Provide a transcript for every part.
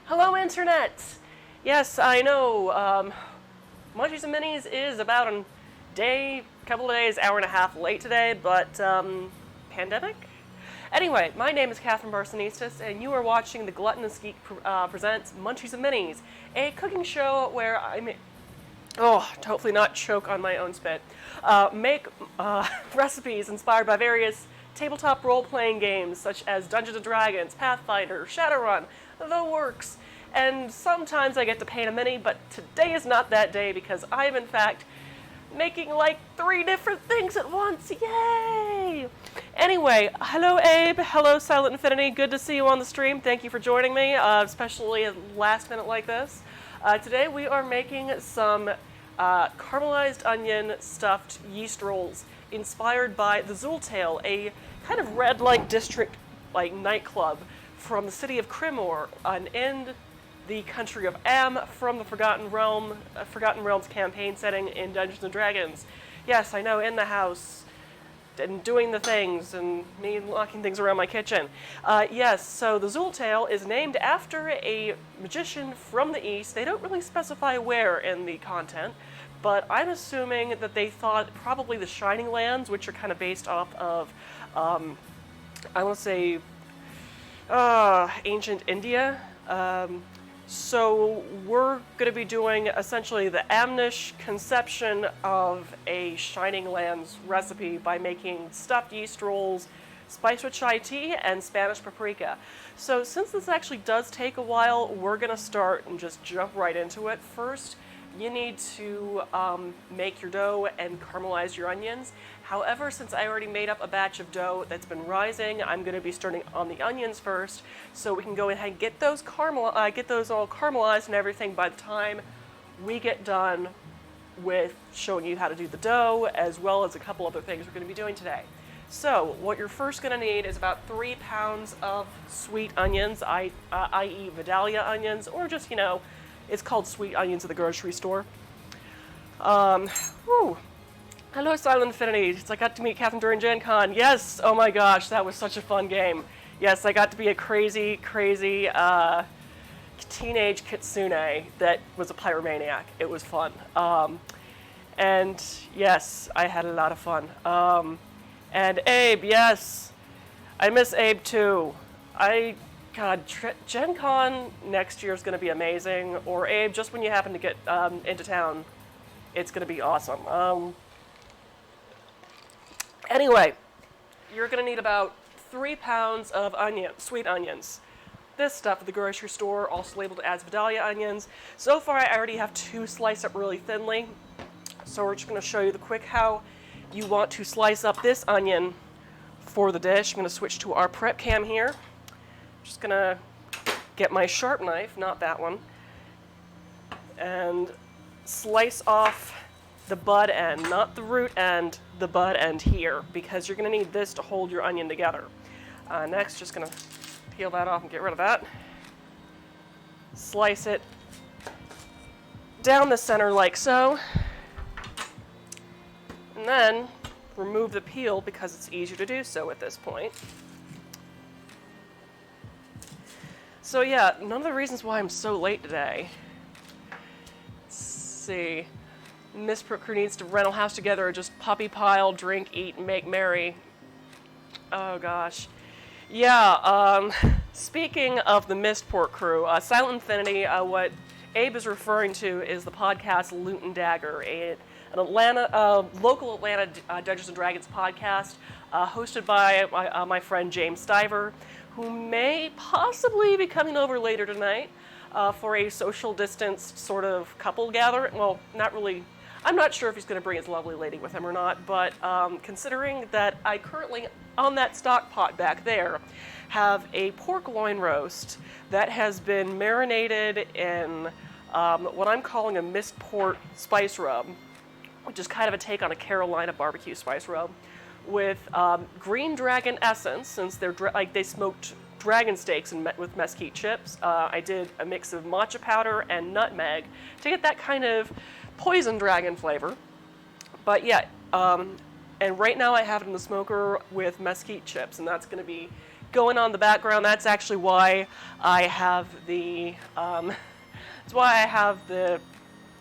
Hello, Internet! Yes, I know, Munchies and Minis is about a couple of days, hour and a half late today, but, pandemic? Anyway, my name is Catherine Barsonistas, and you are watching the Gluttonous Geek presents Munchies and Minis, a cooking show where hopefully not choke on my own spit, make recipes inspired by various tabletop role-playing games such as Dungeons & Dragons, Pathfinder, Shadowrun, the works, and sometimes I get to paint a mini, but today is not that day because I am in fact making like 3 different things at once. Yay! Anyway, hello Abe, hello Silent Infinity, good to see you on the stream. Thank you for joining me, especially at last minute like this. Today we are making some caramelized onion stuffed yeast rolls inspired by the Zultail, a kind of red light district like nightclub from the city of Crimor in the country of Am from the Forgotten Realms campaign setting in Dungeons & Dragons. Yes, I know, in the house, and doing the things, and me locking things around my kitchen. Yes, so the Zultail is named after a magician from the East. They don't really specify where in the content, but I'm assuming that they thought probably the Shining Lands, which are kind of based off of, I want to say, ancient India. So we're going to be doing essentially the Amnish conception of a Shining Lands recipe by making stuffed yeast rolls, spiced with chai tea, and Spanish paprika. So since this actually does take a while, we're going to start and just jump right into it. First, you need to make your dough and caramelize your onions. However, since I already made up a batch of dough that's been rising, I'm going to be starting on the onions first, so we can go ahead and get those all caramelized and everything by the time we get done with showing you how to do the dough, as well as a couple other things we're going to be doing today. So, what you're first going to need is about 3 pounds of sweet onions, i.e. Vidalia onions, or just, it's called sweet onions at the grocery store. Hello, Silent Infinity. I got to meet Catherine during Gen Con. Yes! Oh my gosh, that was such a fun game. Yes, I got to be a crazy, crazy teenage kitsune that was a pyromaniac. It was fun. And yes, I had a lot of fun. And Abe, yes. I miss Abe too. Gen Con next year is going to be amazing. Or Abe, just when you happen to get into town, it's going to be awesome. Anyway, you're going to need about 3 pounds of sweet onions. This stuff at the grocery store, also labeled as Vidalia onions. So far, I already have 2 sliced up really thinly. So we're just going to show you the quick how you want to slice up this onion for the dish. I'm going to switch to our prep cam here. Just going to get my sharp knife, not that one, and slice off the bud end, not the root end, the bud end here, because you're going to need this to hold your onion together. Next, just going to peel that off and get rid of that. Slice it down the center like so, and then remove the peel because it's easier to do so at this point. So yeah, none of the reasons why I'm so late today. Let's see. Miss Crooker needs to rental house together or just puppy pile, drink, eat, and make merry. Oh gosh. Yeah, speaking of the Mistport crew, Silent Infinity, what Abe is referring to is the podcast Loot and Dagger, an local Atlanta Dungeons & Dragons podcast hosted by my friend James Stiver, who may possibly be coming over later tonight for a social distanced sort of couple gathering. Well, not really. I'm not sure if he's going to bring his lovely lady with him or not, but considering that I currently, on that stock pot back there, have a pork loin roast that has been marinated in what I'm calling a Mistport spice rub, which is kind of a take on a Carolina barbecue spice rub, with green dragon essence, since they smoked dragon steaks with mesquite chips. I did a mix of matcha powder and nutmeg to get that kind of poison dragon flavor. But yeah, and right now I have it in the smoker with mesquite chips, and that's going to be going on in the background, that's actually why I have the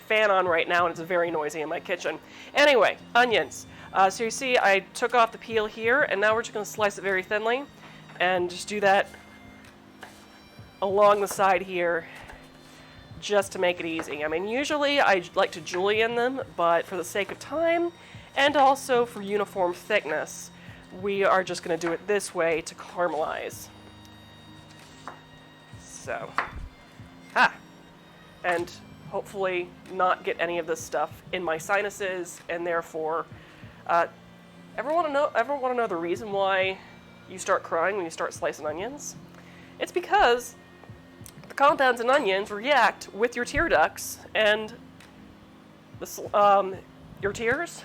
fan on right now, and it's very noisy in my kitchen. Anyway, onions. So you see I took off the peel here, and now we're just going to slice it very thinly, and just do that along the side here, just to make it easy. I mean, usually I like to julienne them, but for the sake of time, and also for uniform thickness, we are just going to do it this way to caramelize. So, and hopefully not get any of this stuff in my sinuses, and therefore, ever want to know the reason why you start crying when you start slicing onions? It's because the compounds in onions react with your tear ducts and your tears,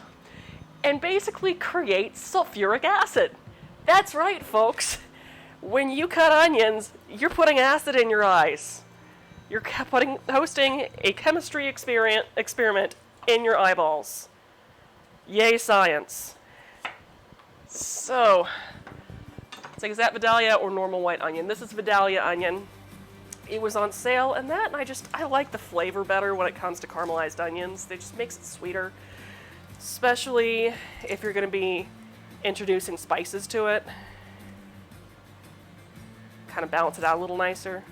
and basically create sulfuric acid. That's right, folks. When you cut onions, you're putting acid in your eyes. You're hosting a chemistry experiment in your eyeballs. Yay, science. So, it's like, is that Vidalia or normal white onion? This is Vidalia onion. It was on sale, and I like the flavor better when it comes to caramelized onions. It just makes it sweeter, especially if you're going to be introducing spices to it. Kind of balance it out a little nicer.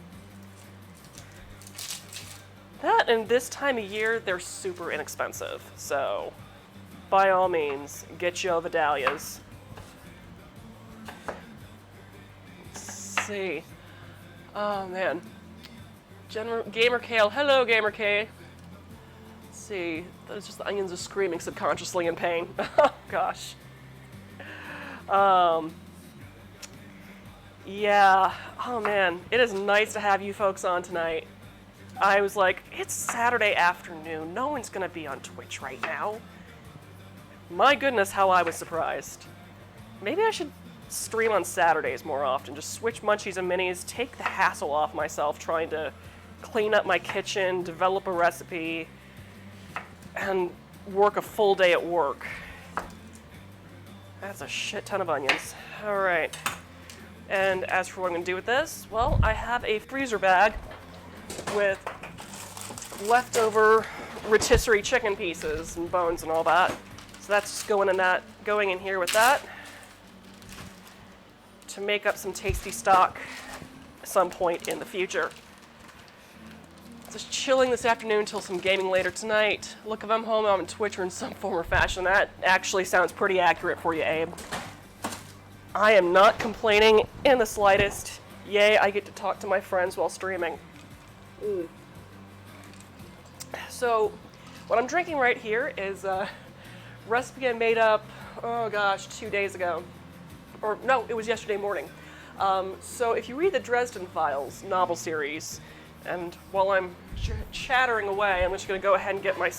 That, and this time of year, they're super inexpensive. So, by all means, get your Vidalias. Let's see. Oh, man. Gamer Kale. Hello, Gamer K. Let's see. That's just the onions are screaming subconsciously in pain. Oh, gosh. Yeah. Oh, man. It is nice to have you folks on tonight. I was like, it's Saturday afternoon. No one's going to be on Twitch right now. My goodness, how I was surprised. Maybe I should stream on Saturdays more often. Just switch Munchies and Minis, take the hassle off myself trying to clean up my kitchen, develop a recipe, and work a full day at work. That's a shit ton of onions. All right. And as for what I'm going to do with this, well, I have a freezer bag with leftover rotisserie chicken pieces and bones and all that. So that's just going in here with that to make up some tasty stock at some point in the future. Just chilling this afternoon until some gaming later tonight. Look, if I'm home, I'm on Twitch or in some form or fashion. That actually sounds pretty accurate for you, Abe. I am not complaining in the slightest. Yay, I get to talk to my friends while streaming. So, what I'm drinking right here is a recipe I made up, 2 days ago. Or, no, it was yesterday morning. So, if you read the Dresden Files novel series, and while I'm chattering away, I'm just going to go ahead and get my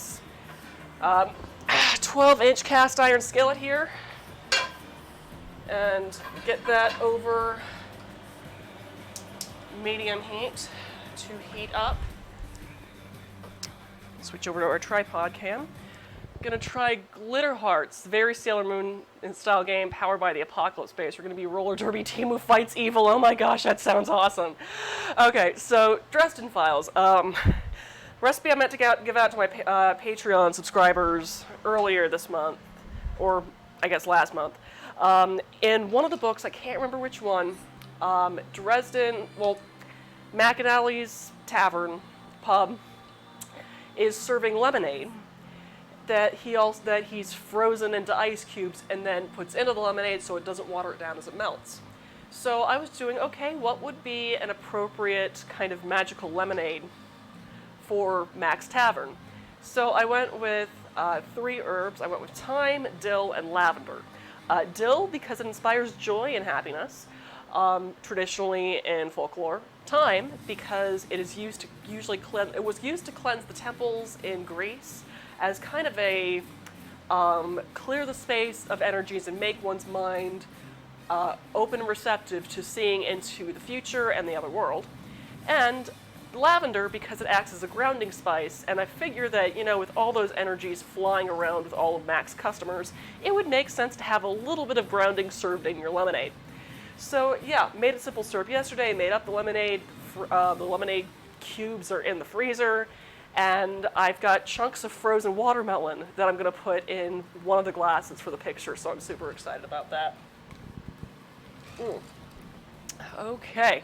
12-inch cast iron skillet here and get that over medium heat to heat up. Switch over to our tripod cam. Gonna try Glitter Hearts, very Sailor Moon style game powered by the Apocalypse Base. We're gonna be roller derby team who fights evil. Oh my gosh, that sounds awesome. Okay, so Dresden Files. Recipe I meant to give out to my Patreon subscribers earlier this month, or I guess last month. In one of the books, I can't remember which one, McAnally's Tavern pub is serving lemonade that he's frozen into ice cubes and then puts into the lemonade so it doesn't water it down as it melts. So I was doing, okay, what would be an appropriate kind of magical lemonade for Mac's Tavern? So I went with 3 herbs. I went with thyme, dill, and lavender. Dill because it inspires joy and happiness, traditionally in folklore. Thyme because it is used to cleanse the temples in Greece as kind of a clear the space of energies and make one's mind open and receptive to seeing into the future and the other world. And lavender because it acts as a grounding spice, and I figure that, with all those energies flying around with all of Mac's customers, it would make sense to have a little bit of grounding served in your lemonade. So yeah, made a simple syrup yesterday, made up the lemonade. The lemonade cubes are in the freezer, and I've got chunks of frozen watermelon that I'm gonna put in one of the glasses for the picture, so I'm super excited about that. Okay.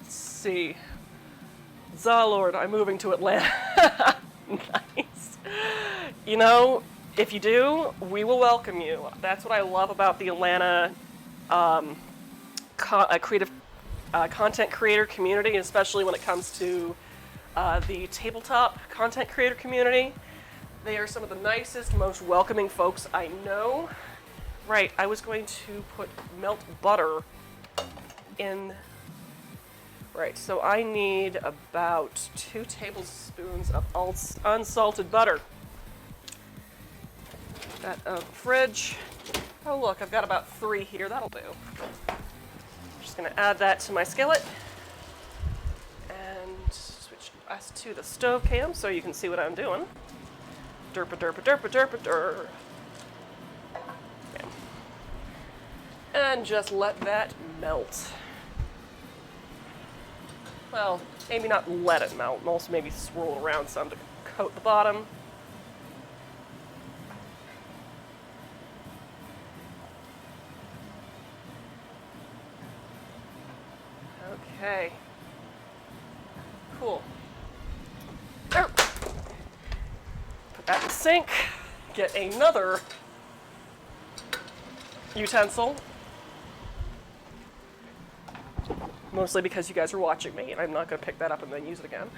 Let's see. Zalord, I'm moving to Atlanta. Nice. You know, if you do, we will welcome you. That's what I love about the Atlanta creative content creator community, especially when it comes to the tabletop content creator community. They are some of the nicest, most welcoming folks I know. Right, I was going to put melt butter in. Right, so I need about 2 tablespoons of unsalted butter. Put that out of the fridge. Oh look, I've got about 3 here, that'll do. I'm just gonna add that to my skillet. And switch us to the stove cam so you can see what I'm doing. Derpa derpa derpa derpa der. Okay. And just let that melt. Well, maybe not let it melt, and also maybe swirl it around some to coat the bottom. Okay. Cool. There. Put that in the sink. Get another utensil. Mostly because you guys are watching me, and I'm not going to pick that up and then use it again.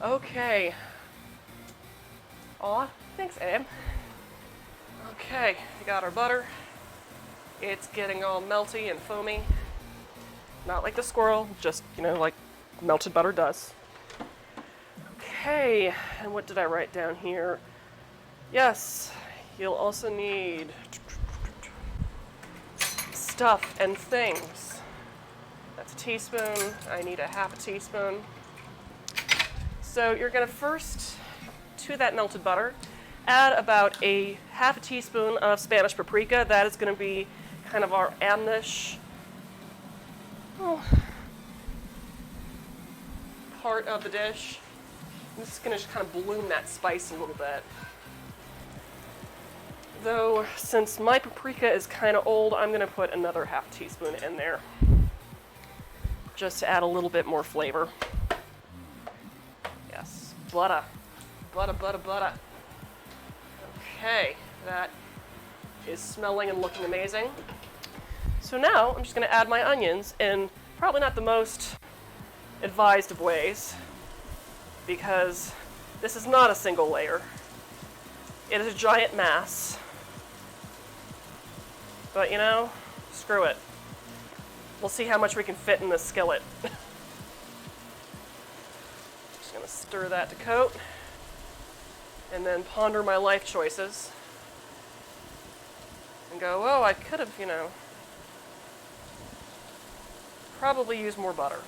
Okay. Aw, thanks, Em. Okay, we got our butter. It's getting all melty and foamy. Not like the squirrel, just, you know, like melted butter does. Okay, and what did I write down here? Yes, you'll also need stuff and things. That's a teaspoon. I need a half a teaspoon. So you're going to first, to that melted butter, add about a half a teaspoon of Spanish paprika. That is going to be kind of our amnish part of the dish. This is going to just kind of bloom that spice a little bit. Though, since my paprika is kind of old, I'm going to put another half teaspoon in there, just to add a little bit more flavor. Yes, butter. Butter, butter, butter. Okay, that is smelling and looking amazing. So now, I'm just going to add my onions in probably not the most advised of ways, because this is not a single layer. It is a giant mass. But you know, screw it. We'll see how much we can fit in this skillet. Just gonna stir that to coat, and then ponder my life choices. And go, oh, I could have, you know, probably used more butter.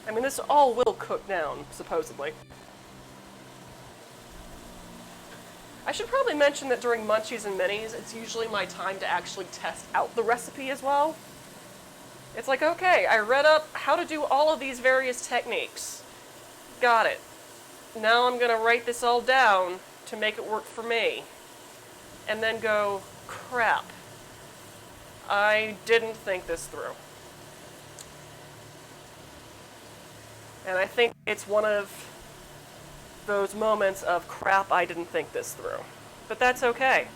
I mean, this all will cook down, supposedly. I should probably mention that during Munchies and Minis, it's usually my time to actually test out the recipe as well. It's like, okay, I read up how to do all of these various techniques. Got it. Now I'm gonna write this all down to make it work for me. And then go, crap. I didn't think this through. And I think it's one of those moments of crap, I didn't think this through. But that's okay.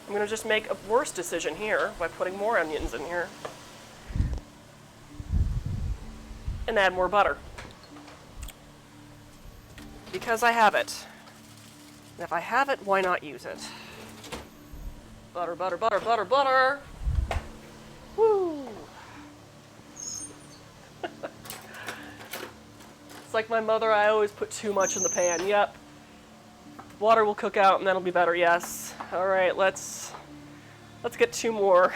I'm going to just make a worse decision here by putting more onions in here. And add more butter. Because I have it. And if I have it, why not use it? Butter, butter, butter, butter, butter. Woo! It's like my mother, I always put too much in the pan. Yep. Water will cook out and that'll be better, yes. All right, let's get 2 more.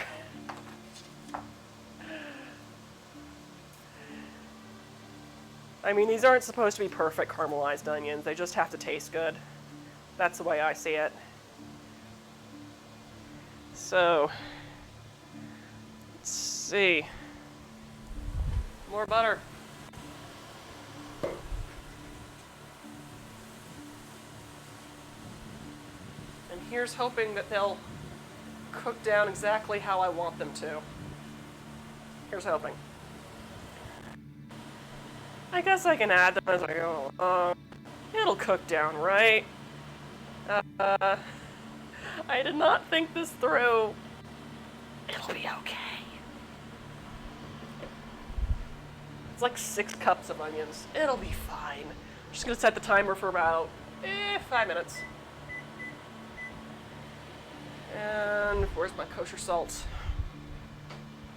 I mean, these aren't supposed to be perfect caramelized onions. They just have to taste good. That's the way I see it. So, let's see. More butter. And here's hoping that they'll cook down exactly how I want them to. Here's hoping. I guess I can add them as I go. It'll cook down, right? I did not think this through. It'll be okay. It's like 6 cups of onions. It'll be fine. I'm just gonna set the timer for about 5 minutes. And where's my kosher salt?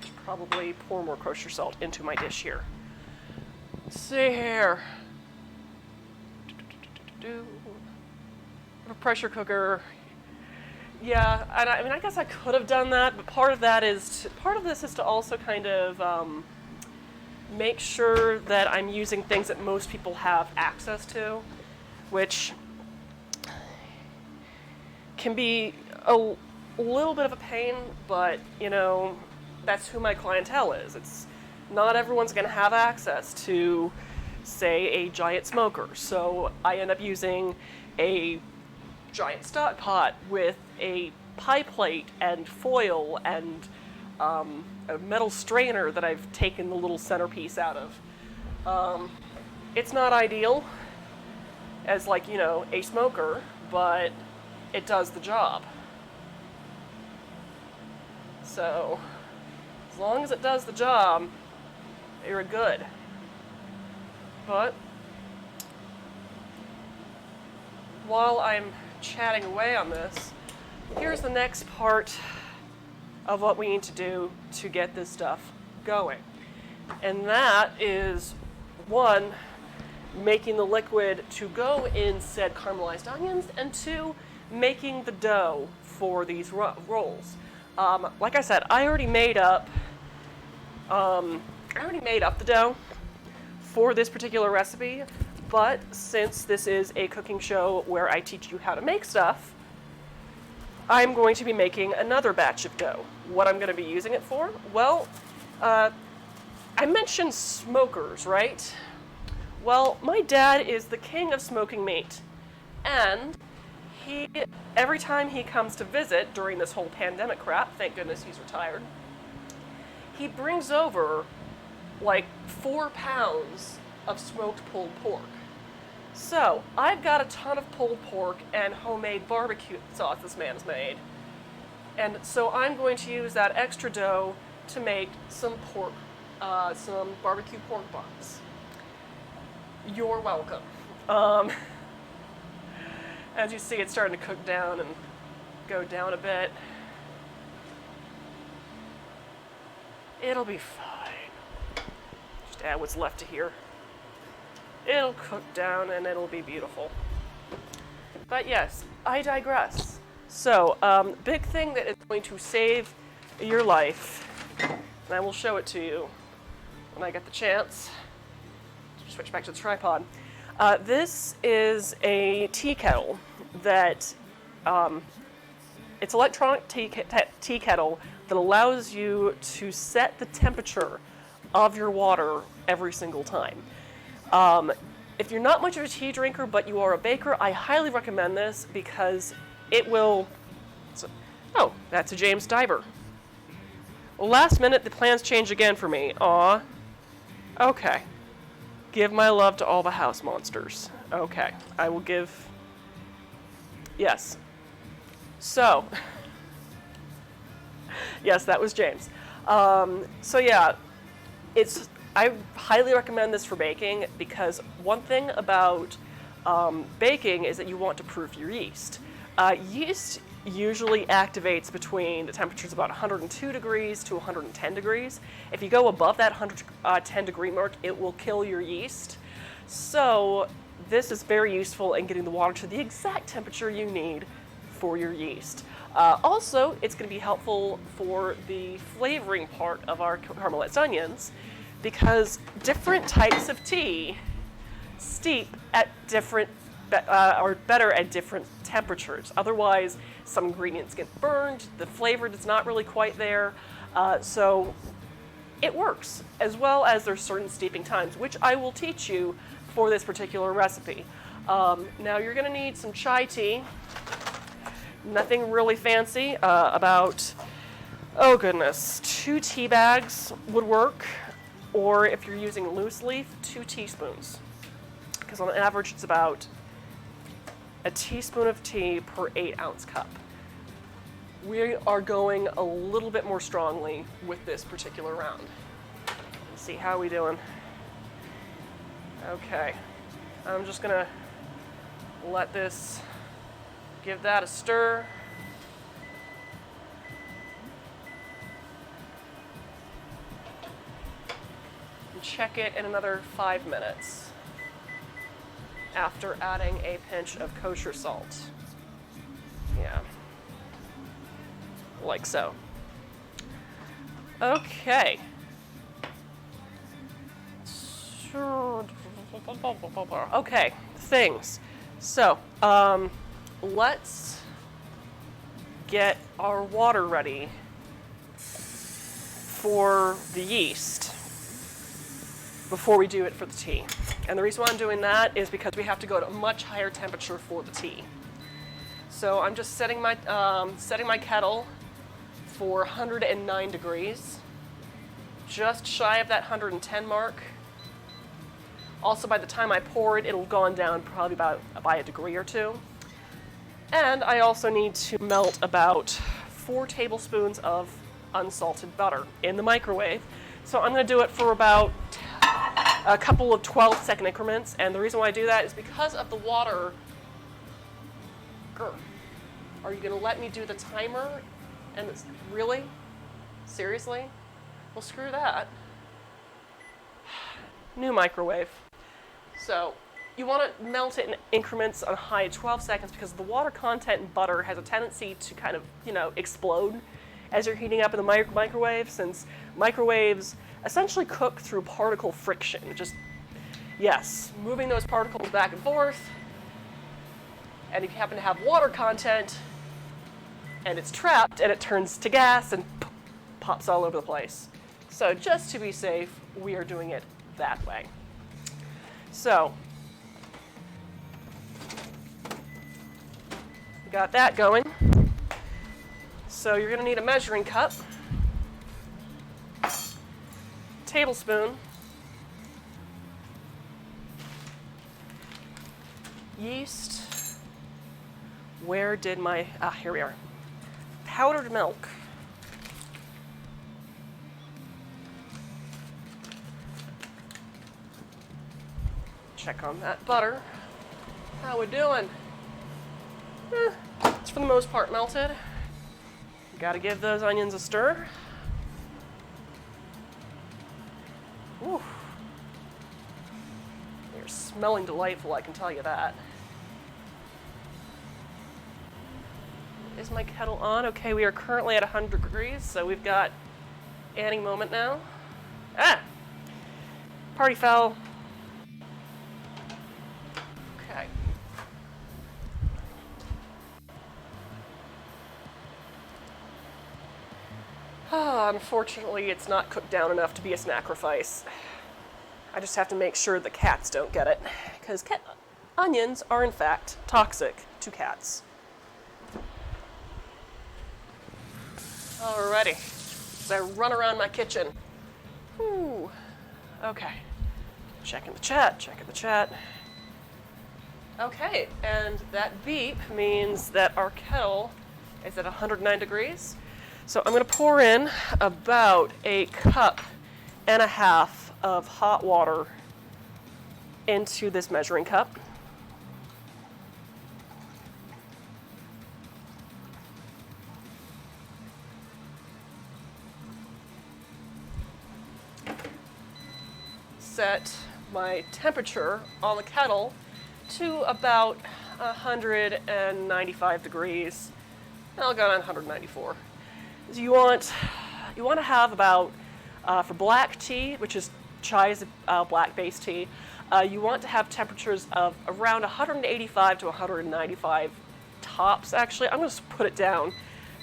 Should probably pour more kosher salt into my dish here. Let's see here. A pressure cooker. Yeah, and I guess I could have done that, but part of this is to also kind of make sure that I'm using things that most people have access to, which can be a little bit of a pain, but that's who my clientele is. It's not everyone's going to have access to, say, a giant smoker, so I end up using a giant stock pot with a pie plate and foil and a metal strainer that I've taken the little centerpiece out of. It's not ideal as a smoker, but it does the job. So as long as it does the job, you're good. But while I'm chatting away on this, here's the next part of what we need to do to get this stuff going. And that is, 1, making the liquid to go in said caramelized onions, and 2, making the dough for these rolls. Like I said, I already made up the dough for this particular recipe, but since this is a cooking show where I teach you how to make stuff, I'm going to be making another batch of dough. What I'm going to be using it for? Well, I mentioned smokers, right? Well, my dad is the king of smoking meat, and every time he comes to visit during this whole pandemic crap, thank goodness he's retired, he brings over like 4 pounds of smoked pulled pork. So I've got a ton of pulled pork and homemade barbecue sauce this man's made. And so I'm going to use that extra dough to make some barbecue pork buns. You're welcome. As you see, it's starting to cook down and go down a bit. It'll be fine. Just add what's left to here. It'll cook down and it'll be beautiful. But yes, I digress. So, big thing that is going to save your life, and I will show it to you when I get the chance. Switch back to the tripod. This is a tea kettle that, it's electronic tea kettle that allows you to set the temperature of your water every single time. If you're not much of a tea drinker, but you are a baker, I highly recommend this because it will... Oh, that's a James Diver. Well, last minute, the plans change again for me. Aw. Okay. Give my love to all the house monsters. Okay. I will give... Yes. So. Yes, that was James. So yeah, I highly recommend this for baking because one thing about baking is that you want to proof your yeast. Yeast usually activates between the temperatures about 102 degrees to 110 degrees. If you go above that 110 degree mark, it will kill your yeast. So this is very useful in getting the water to the exact temperature you need for your yeast. Also, it's going to be helpful for the flavoring part of our caramelized onions because different types of tea steep at different are better at different temperatures. Otherwise, some ingredients get burned, the flavor is not really quite there. So it works, as well as there's certain steeping times, which I will teach you for this particular recipe. Now you're going to need some chai tea. Nothing really fancy. About, oh goodness, 2 tea bags would work. Or if you're using loose leaf, 2 teaspoons. Because on average it's about a teaspoon of tea per 8-ounce cup. We are going a little bit more strongly with this particular round. Let's see, how are we doing? Okay, I'm just gonna let this, give that a stir. And check it in another 5 minutes after adding a pinch of kosher salt. Yeah, like so. Okay. Okay, things. So, let's get our water ready for the yeast before we do it for the tea. And the reason why I'm doing that is because we have to go to a much higher temperature for the tea. So I'm just setting my kettle for 109 degrees, just shy of that 110 mark. Also, by the time I pour it, it'll gone down probably by a degree or 2. And I also need to melt about 4 tablespoons of unsalted butter in the microwave. So I'm going to do it for about a couple of 12-second increments. And the reason why I do that is because of the water. Grr. Are you going to let me do the timer? And it's, really? Seriously? Well, screw that. New microwave. So you want to melt it in increments on high at 12 seconds because the water content in butter has a tendency to kind of, explode as you're heating up in the microwave, since microwaves essentially cook through particle friction. Just, yes, moving those particles back and forth. And if you happen to have water content and it's trapped and it turns to gas and pops all over the place. So just to be safe, we are doing it that way. So, we got that going. So you're going to need a measuring cup, tablespoon, yeast. Where did my, here we are. Powdered milk. Check on that butter. How we doing? It's for the most part melted. Got to give those onions a stir. Ooh. They're smelling delightful, I can tell you that. Is my kettle on? Okay, we are currently at 100 degrees, so we've got adding moment now. Party foul. Okay. Unfortunately, it's not cooked down enough to be a sacrifice. I just have to make sure the cats don't get it, because onions are in fact toxic to cats. Alrighty, as I run around my kitchen. Ooh. Okay, checking the chat. Okay, and that beep means that our kettle is at 109 degrees. So I'm going to pour in about 1.5 cups of hot water into this measuring cup. Set my temperature on the kettle to about 195 degrees. I'll go on 194. So you want to have about, for black tea, which is chai is black-based tea, You want to have temperatures of around 185 to 195 tops, actually. I'm going to put it down,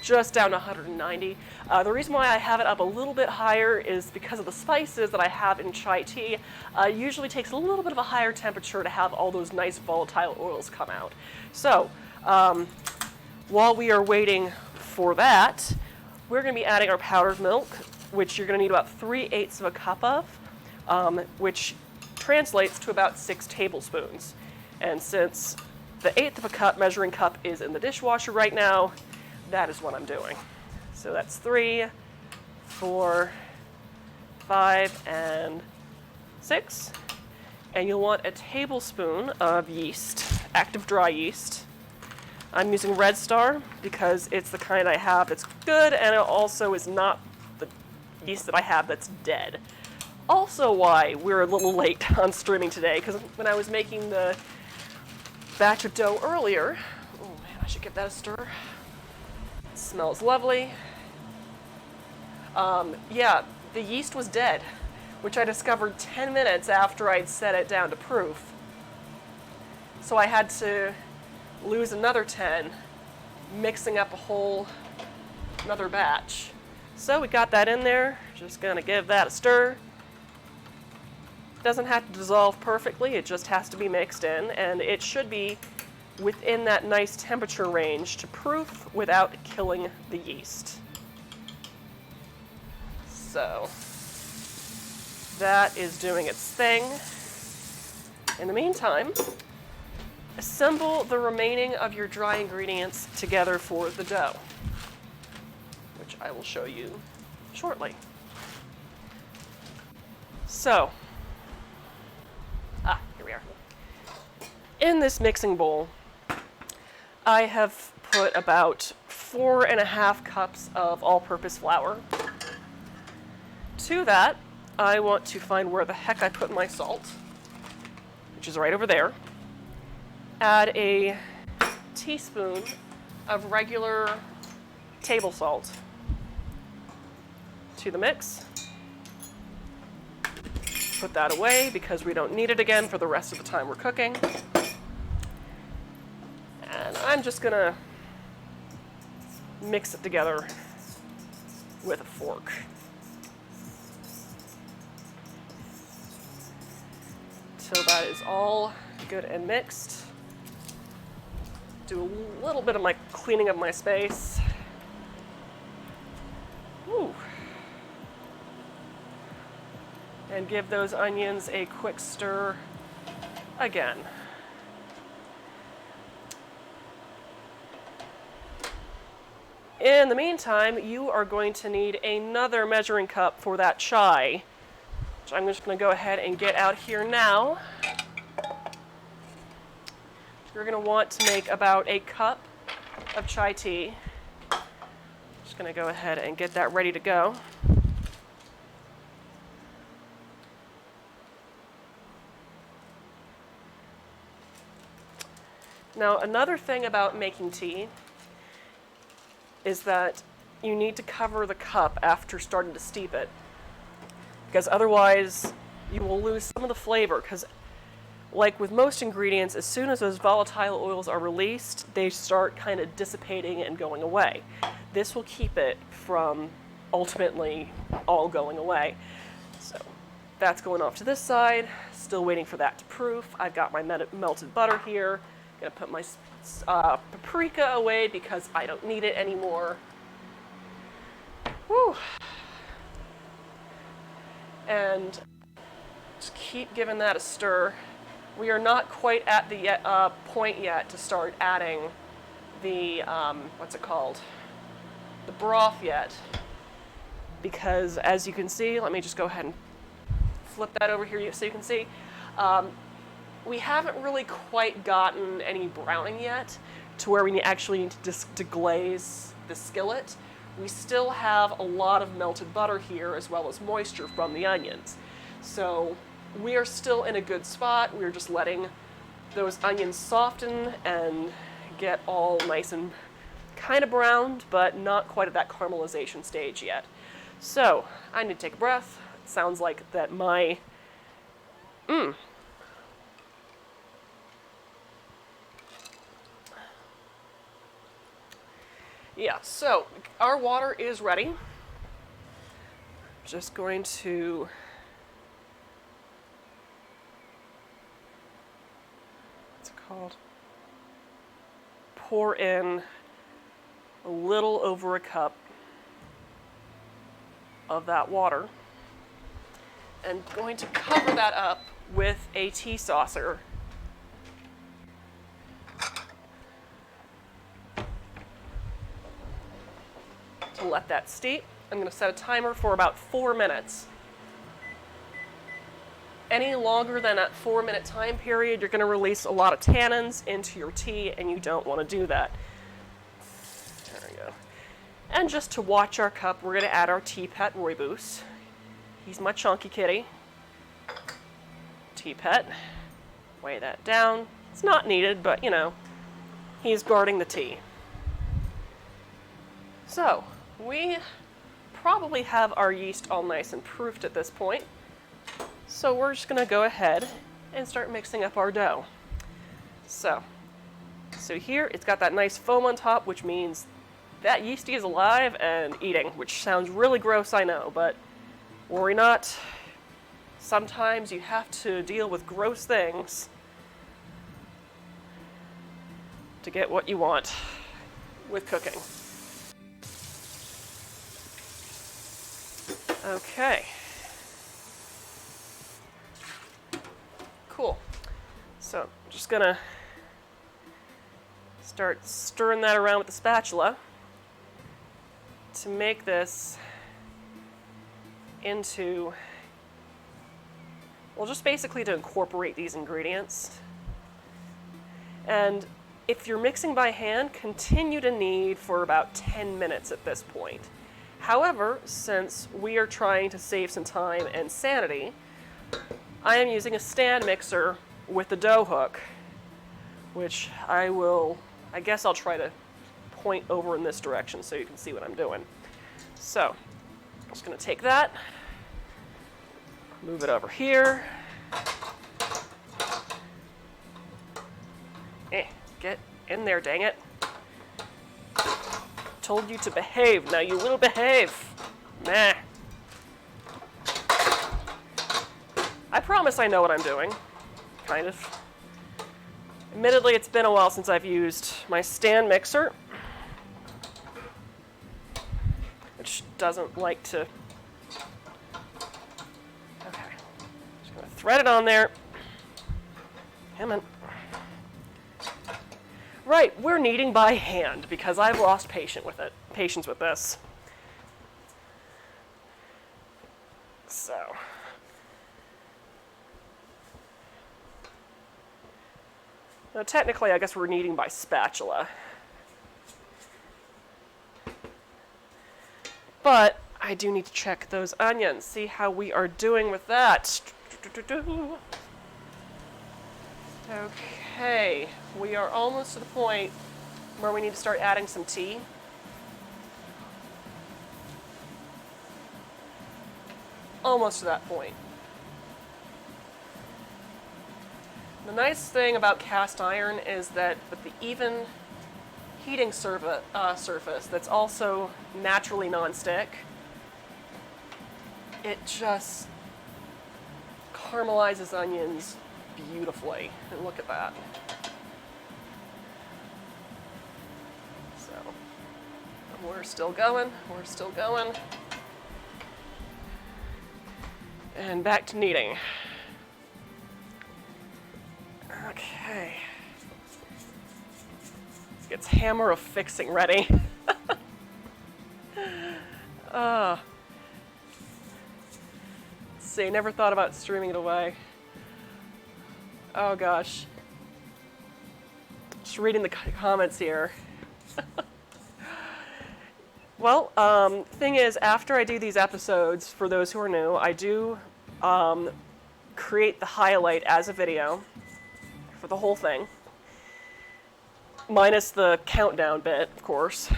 just down to 190. The reason why I have it up a little bit higher is because of the spices that I have in chai tea. It usually takes a little bit of a higher temperature to have all those nice volatile oils come out. So, while we are waiting for that, we're going to be adding our powdered milk, which you're going to need about 3/8 of a cup of, which translates to about 6 tablespoons. And since the 1/8 of a cup measuring cup is in the dishwasher right now, that is what I'm doing. So that's 3, 4, 5, and 6. And you'll want a tablespoon of yeast, active dry yeast. I'm using Red Star because it's the kind I have that's good, and it also is not the yeast that I have that's dead. Also why we're a little late on streaming today, because when I was making the batch of dough earlier, oh man, I should give that a stir. It smells lovely. Yeah, the yeast was dead, which I discovered 10 minutes after I'd set it down to proof. So I had to lose another 10, mixing up another batch. So we got that in there, just gonna give that a stir. Doesn't have to dissolve perfectly, it just has to be mixed in, and it should be within that nice temperature range to proof without killing the yeast. So that is doing its thing. In the meantime, assemble the remaining of your dry ingredients together for the dough, which I will show you shortly. So, here we are. In this mixing bowl, I have put about 4.5 cups of all-purpose flour. To that, I want to find where the heck I put my salt, which is right over there. Add a teaspoon of regular table salt to the mix. Put that away because we don't need it again for the rest of the time we're cooking. And I'm just gonna mix it together with a fork. Till that is all good and mixed. Do a little bit of my cleaning of my space. Woo. And give those onions a quick stir again. In the meantime, you are going to need another measuring cup for that chai, which I'm just going to go ahead and get out here now. You're going to want to make about a cup of chai tea. Just going to go ahead and get that ready to go. Now, another thing about making tea is that you need to cover the cup after starting to steep it, because otherwise you will lose some of the flavor, because like with most ingredients, as soon as those volatile oils are released, they start kind of dissipating and going away. This will keep it from ultimately all going away. So that's going off to this side. Still waiting for that to proof. I've got my melted butter here. Gonna put my paprika away because I don't need it anymore. Whew. And just keep giving that a stir. We are not quite at the point yet to start adding the, what's it called? The broth yet. Because as you can see, let me just go ahead and flip that over here so you can see. We haven't really quite gotten any browning yet to where we actually need to deglaze the skillet. We still have a lot of melted butter here as well as moisture from the onions. So we are still in a good spot. We're just letting those onions soften and get all nice and kind of browned, but not quite at that caramelization stage yet. So I need to take a breath. It sounds like that my Yeah, so our water is ready. Just going to what's it called? Pour in a little over a cup of that water, and going to cover that up with a tea saucer. To let that steep. I'm going to set a timer for about 4 minutes. Any longer than that 4-minute time period, you're going to release a lot of tannins into your tea, and you don't want to do that. There we go. And just to watch our cup, we're going to add our tea pet rooibos. He's my chunky kitty. Tea pet. Weigh that down. It's not needed, but you know, he's guarding the tea. So, we probably have our yeast all nice and proofed at this point. So we're just going to go ahead and start mixing up our dough. So here it's got that nice foam on top, which means that yeasty is alive and eating, which sounds really gross, I know, but worry not. Sometimes you have to deal with gross things to get what you want with cooking. Okay. Cool. So I'm just gonna start stirring that around with the spatula to make this into, well, just basically to incorporate these ingredients. And if you're mixing by hand, continue to knead for about 10 minutes at this point. However, since we are trying to save some time and sanity, I am using a stand mixer with the dough hook, which I guess I'll try to point over in this direction so you can see what I'm doing. So, I'm just going to take that, move it over here. Get in there, dang it. Told you to behave, now you will behave. Meh. I promise I know what I'm doing, kind of. Admittedly, it's been a while since I've used my stand mixer, which doesn't like to. Okay, just gonna thread it on there. Come on. Right, we're kneading by hand because I've lost patience with this. So. Now, technically, I guess we're kneading by spatula. But I do need to check those onions, see how we are doing with that. Okay, we are almost to the point where we need to start adding some tea. Almost to that point. The nice thing about cast iron is that with the even heating surface that's also naturally non-stick, it just caramelizes onions beautifully. And look at that. So, we're still going, And back to kneading. Okay. Let's get hammer of fixing ready. Let's see, never thought about streaming it away. Oh gosh. Just reading the comments here. Well, thing is, after I do these episodes, for those who are new, I do create the highlight as a video for the whole thing, minus the countdown bit, of course.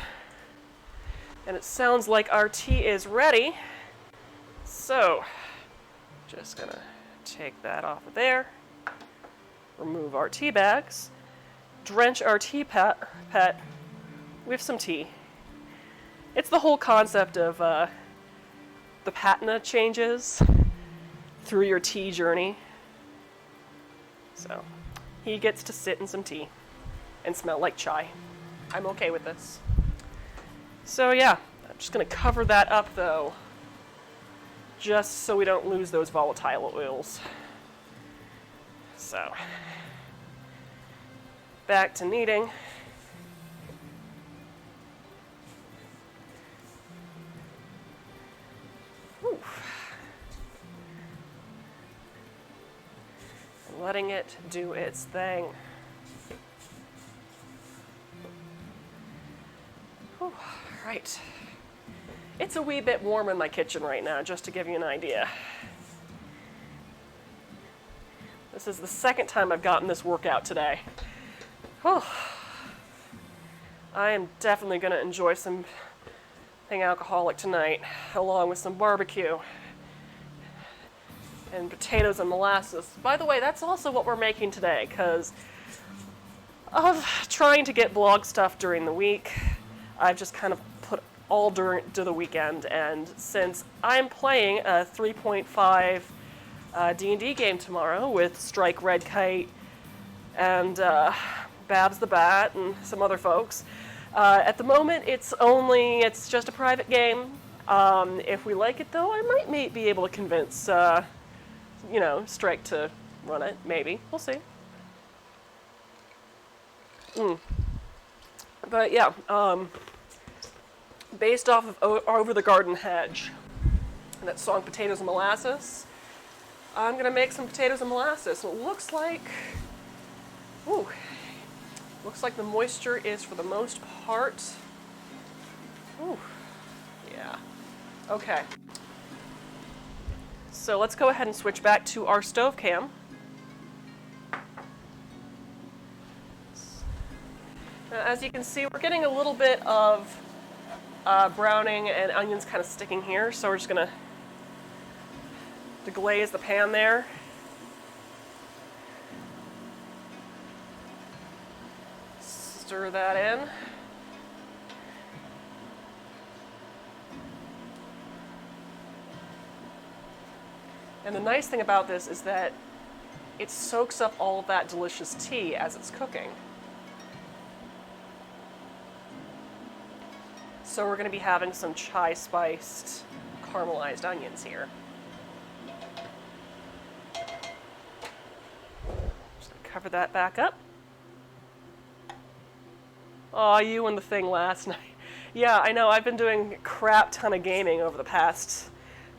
And it sounds like our tea is ready. So, just gonna take that off of there, remove our tea bags, drench our tea pet with some tea. It's the whole concept of the patina changes through your tea journey. So he gets to sit in some tea and smell like chai. I'm okay with this. So yeah, I'm just going to cover that up though, just so we don't lose those volatile oils. So, back to kneading. Whew. And letting it do its thing. Whew. Right. It's a wee bit warm in my kitchen right now, just to give you an idea. This is the second time I've gotten this workout today. Whew. I am definitely going to enjoy something alcoholic tonight, along with some barbecue and potatoes and molasses. By the way, that's also what we're making today, because of trying to get blog stuff during the week. I've just kind of put all during to the weekend, and since I'm playing a 3.5 D&D game tomorrow with Strike Red Kite and Babs the Bat and some other folks, at the moment it's just a private game. If we like it though, I might be able to convince Strike to run it. Maybe, we'll see. But yeah, based off of Over the Garden Hedge, that song Potatoes and Molasses, I'm going to make some potatoes and molasses. It looks like the moisture is for the most part. Ooh, yeah. Okay. So let's go ahead and switch back to our stove cam. Now, as you can see, we're getting a little bit of browning and onions kind of sticking here, so we're just going to deglaze the pan there. Stir that in. And the nice thing about this is that it soaks up all of that delicious tea as it's cooking. So we're going to be having some chai spiced caramelized onions here. Just going to cover that back up. Aw, you and the thing last night. Yeah, I know, I've been doing a crap ton of gaming over the past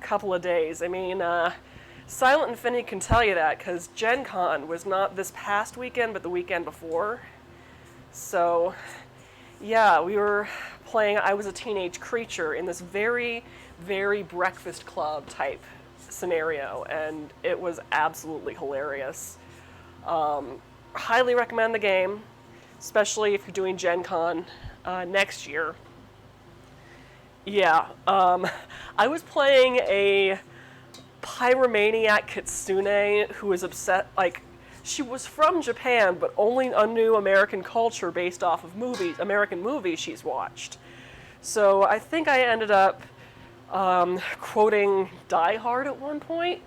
couple of days. I mean, Silent Infinity can tell you that, because Gen Con was not this past weekend, but the weekend before. So, yeah, we were playing I Was a Teenage Creature in this very, very Breakfast Club type scenario, and it was absolutely hilarious. Highly recommend the game, especially if you're doing Gen Con next year. Yeah, I was playing a pyromaniac kitsune who was upset, like, she was from Japan, but only knew American culture based off of American movies she's watched. So I think I ended up quoting Die Hard at one point.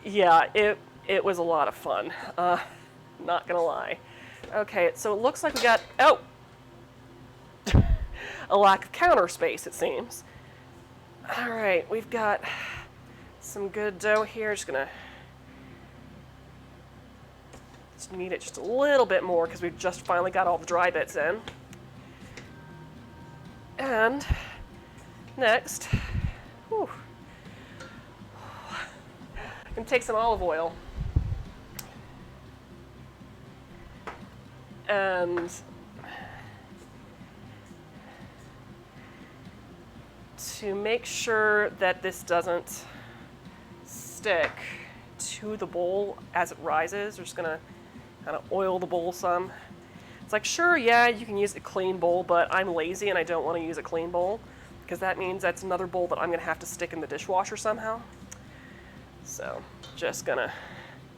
Yeah, it was a lot of fun. Not gonna lie. Okay, so it looks like we got, a lack of counter space, it seems. All right, we've got some good dough here. Just knead it just a little bit more because we've just finally got all the dry bits in. And next, I'm gonna take some olive oil and to make sure that this doesn't stick to the bowl as it rises, we're just gonna kind of oil the bowl some. It's like, sure, yeah, you can use a clean bowl, but I'm lazy and I don't want to use a clean bowl because that means that's another bowl that I'm gonna have to stick in the dishwasher somehow. So just gonna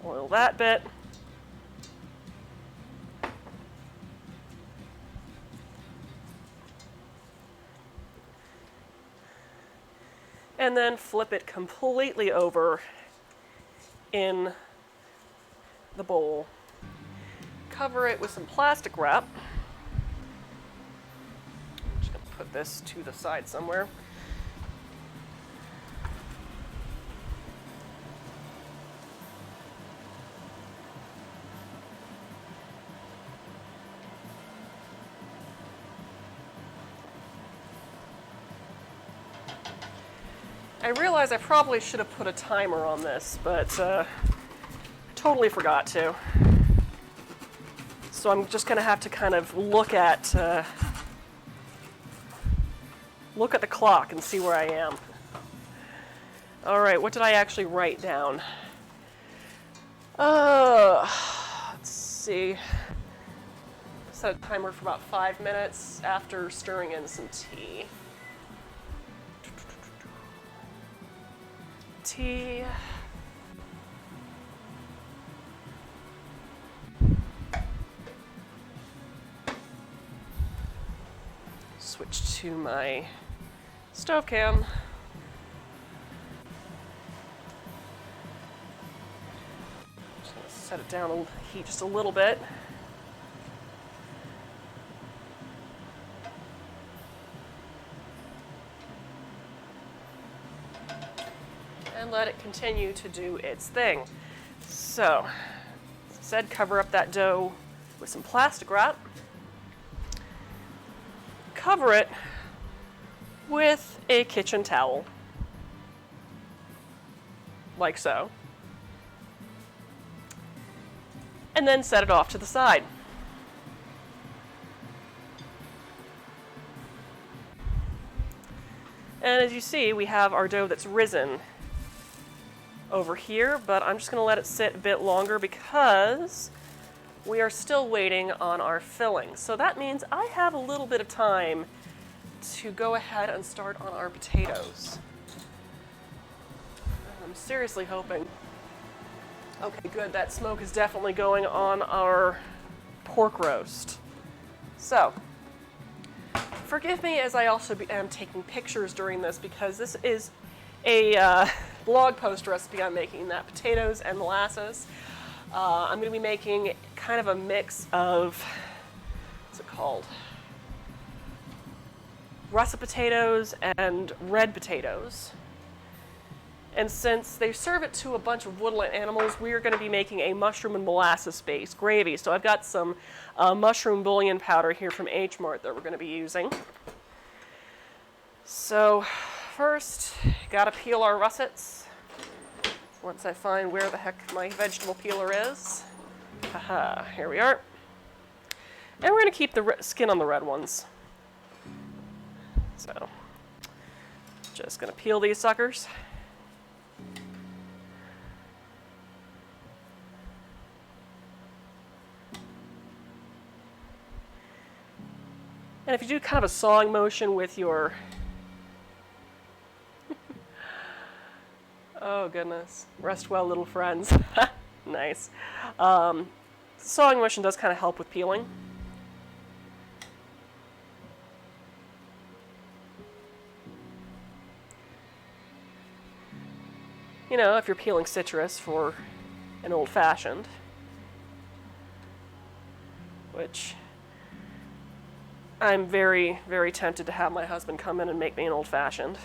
oil that bit. And then flip it completely over in the bowl. Cover it with some plastic wrap. I'm just going to put this to the side somewhere. I realize I probably should have put a timer on this, but totally forgot to. So I'm just going to have to kind of look at the clock and see where I am. All right, what did I actually write down? Let's see. Set a timer for about 5 minutes after stirring in some tea. Tea. Switch to my stove cam. Just gonna set it down and heat just a little bit. And let it continue to do its thing. So, as I said, cover up that dough with some plastic wrap. Cover it with a kitchen towel, like so. And then set it off to the side. And as you see, we have our dough that's risen over here, but I'm just going to let it sit a bit longer because we are still waiting on our filling. So that means I have a little bit of time to go ahead and start on our potatoes. I'm seriously hoping. Okay, good. That smoke is definitely going on our pork roast. So, forgive me as I also am taking pictures during this because this is a blog post recipe I'm making, that potatoes and molasses. I'm going to be making kind of a mix of, what's it called? Russet potatoes and red potatoes. And since they serve it to a bunch of woodland animals, we are going to be making a mushroom and molasses-based gravy. So I've got some mushroom bouillon powder here from H Mart that we're going to be using. So first, got to peel our russets. Once I find where the heck my vegetable peeler is. Haha, here we are. And we're going to keep the skin on the red ones. So, just going to peel these suckers. And if you do kind of a sawing motion with your oh goodness, rest well little friends. Nice. Sawing motion does kind of help with peeling. You know, if you're peeling citrus for an old-fashioned, which I'm very, very tempted to have my husband come in and make me an old-fashioned.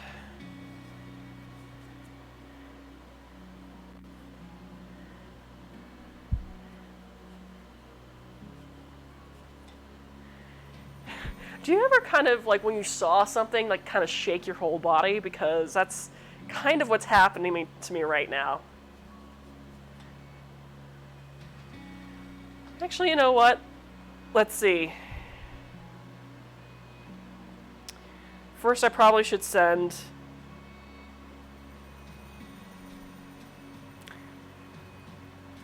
Do you ever kind of, like, when you saw something, like, kind of shake your whole body? Because that's kind of what's happening to me right now. Actually, you know what? Let's see. First, I probably should send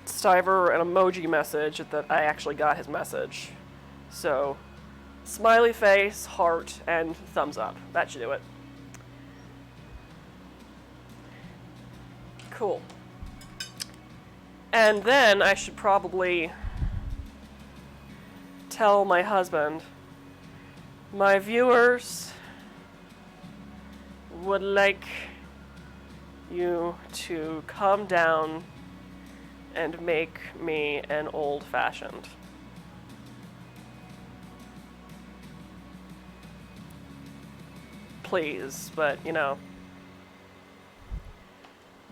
Stiver an emoji message that I actually got his message. So, smiley face, heart, and thumbs up. That should do it. Cool. And then I should probably tell my husband, my viewers would like you to come down and make me an old-fashioned. Please, but, you know,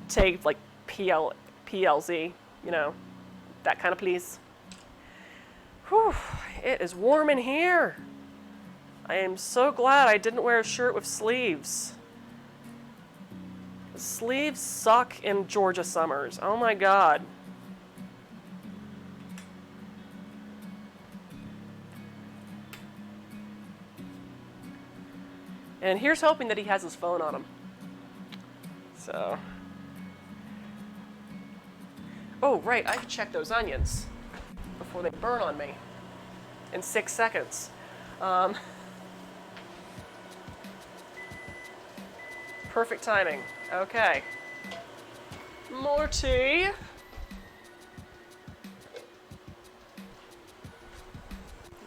take, like, PLZ, you know, that kind of please. Whew, it is warm in here. I am so glad I didn't wear a shirt with sleeves. Sleeves suck in Georgia summers. Oh my god. And here's hoping that he has his phone on him. So. Oh, right, I could check those onions before they burn on me in 6 seconds. Perfect timing. Okay. More tea. A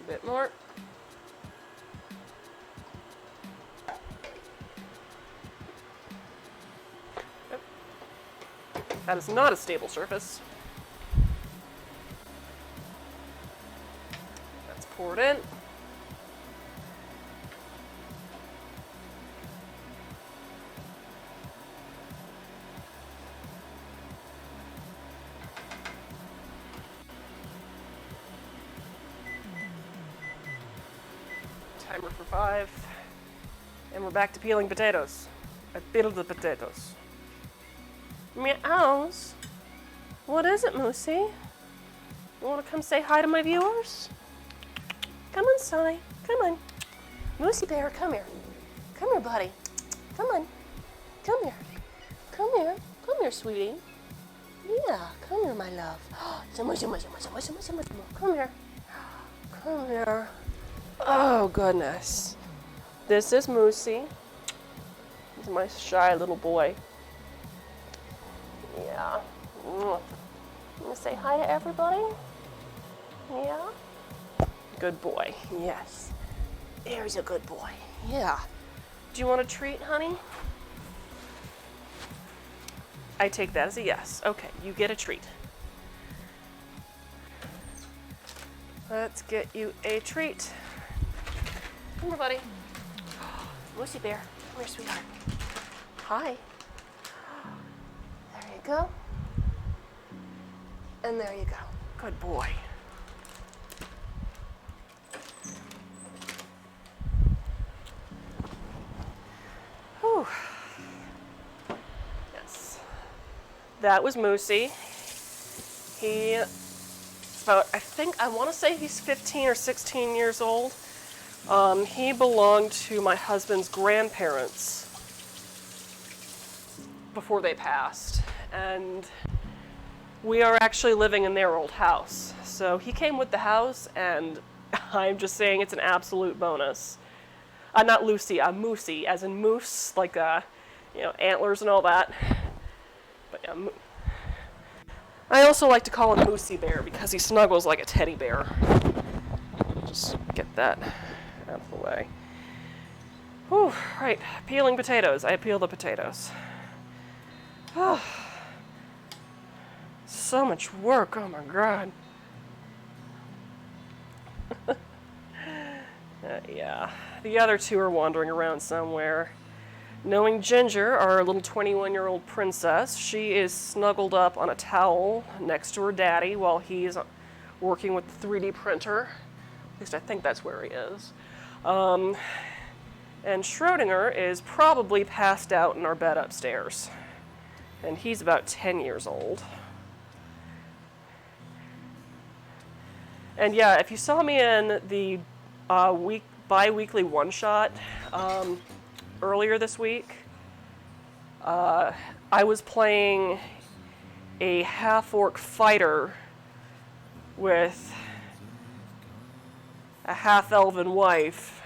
bit more. Yep. That is not a stable surface. That's poured in. Timer for 5. And we're back to peeling potatoes. I peeled the potatoes. Meows. What is it, Moosey? You want to come say hi to my viewers? Come on, Sonny. Come on. Moosey Bear, come here. Come here, buddy. Come on. Come here. Come here. Come here, sweetie. Yeah, come here, my love. Come here. Come here. Oh, goodness. This is Moosey. He's my shy little boy. Yeah. You want to say hi to everybody? Yeah? Good boy. Yes. There's a good boy. Yeah. Do you want a treat, honey? I take that as a yes. Okay, you get a treat. Let's get you a treat. Come here, buddy. Moosey Bear. Come here, sweetheart. Hi. There you go. And there you go. Good boy. Whew. Yes. That was Moosey. He's about, I want to say he's 15 or 16 years old. He belonged to my husband's grandparents before they passed, and we are actually living in their old house. So he came with the house, and I'm just saying it's an absolute bonus. Not Lucy, Moosey, as in moose, like antlers and all that. But yeah, I also like to call him Moosey Bear because he snuggles like a teddy bear. Just get that out of the way. Whew, right, peeling potatoes. I peel the potatoes. Oh, so much work, oh my god. Yeah, the other two are wandering around somewhere. Knowing Ginger, our little 21-year-old princess, she is snuggled up on a towel next to her daddy while he's working with the 3D printer. At least I think that's where he is. And Schrodinger is probably passed out in our bed upstairs. And he's about 10 years old. And yeah, if you saw me in the bi-weekly one-shot earlier this week, I was playing a half-orc fighter with a half-elven wife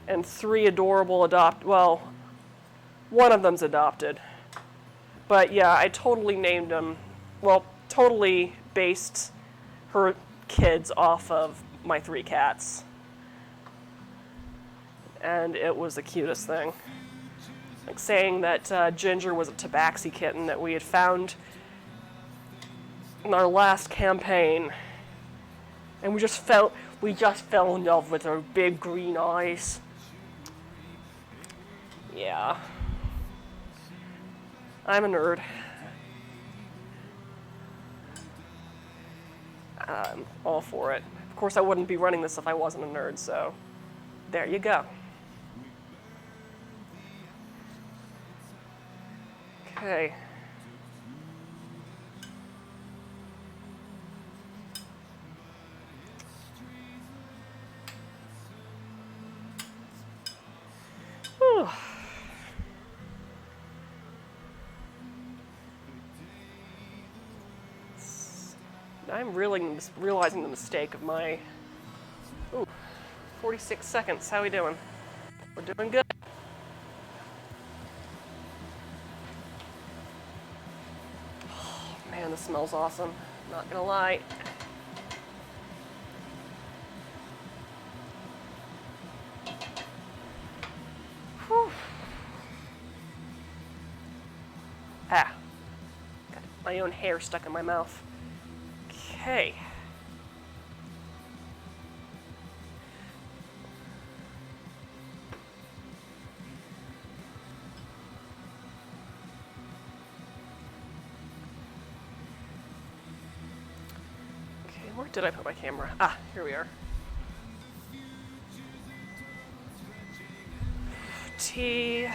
and 3 adorable one of them's adopted. But yeah, I totally named them, totally based her kids off of my 3 cats. And it was the cutest thing. like saying that Ginger was a tabaxi kitten that we had found in our last campaign, and we just fell in love with her big green eyes. Yeah. I'm a nerd. I'm all for it. Of course, I wouldn't be running this if I wasn't a nerd, so there you go. Okay. Whew. I'm really realizing the mistake of my... Ooh, 46 seconds. How we doing? We're doing good. Oh, man, this smells awesome. Not gonna lie. Whew. Ah. Got my own hair stuck in my mouth. Okay. Okay, where did I put my camera? Ah, here we are. Tea.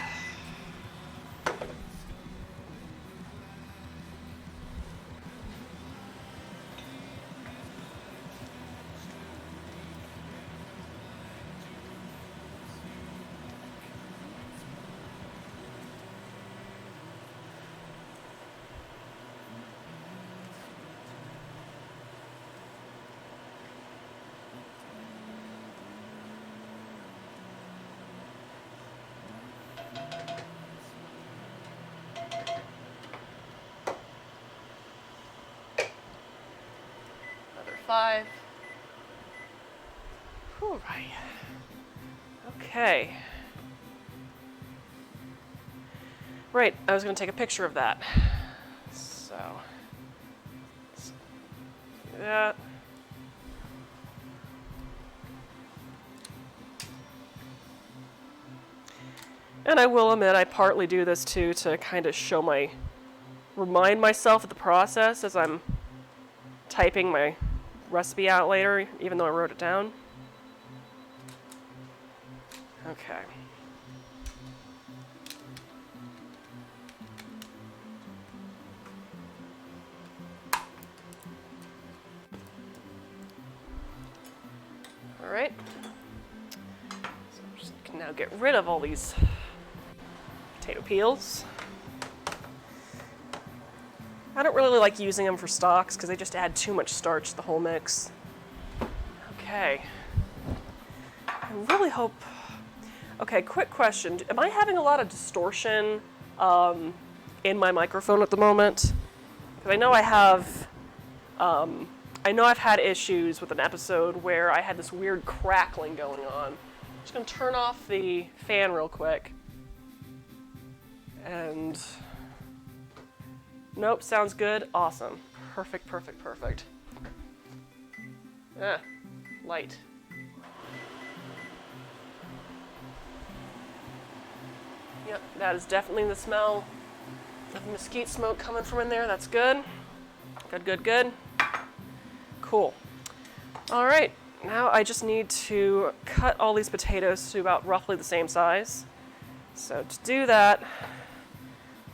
Another 5. All right. Okay. Right, I was going to take a picture of that. So, let's do that. And I will admit, I partly do this too to kind of remind myself of the process as I'm typing my recipe out later, even though I wrote it down. Okay. All right. So I'm just going to now get rid of all these potato peels. I don't really like using them for stocks because they just add too much starch to the whole mix. Okay. I really hope... Okay, quick question. Am I having a lot of distortion in my microphone at the moment? Because I know I have... I know I've had issues with an episode where I had this weird crackling going on. I'm just going to turn off the fan real quick. And... Nope, sounds good. Awesome. Perfect, perfect, perfect. Ah, light. Yep, that is definitely the smell of mesquite smoke coming from in there. That's good. Good, good, good. Cool. All right, now I just need to cut all these potatoes to about roughly the same size. So to do that,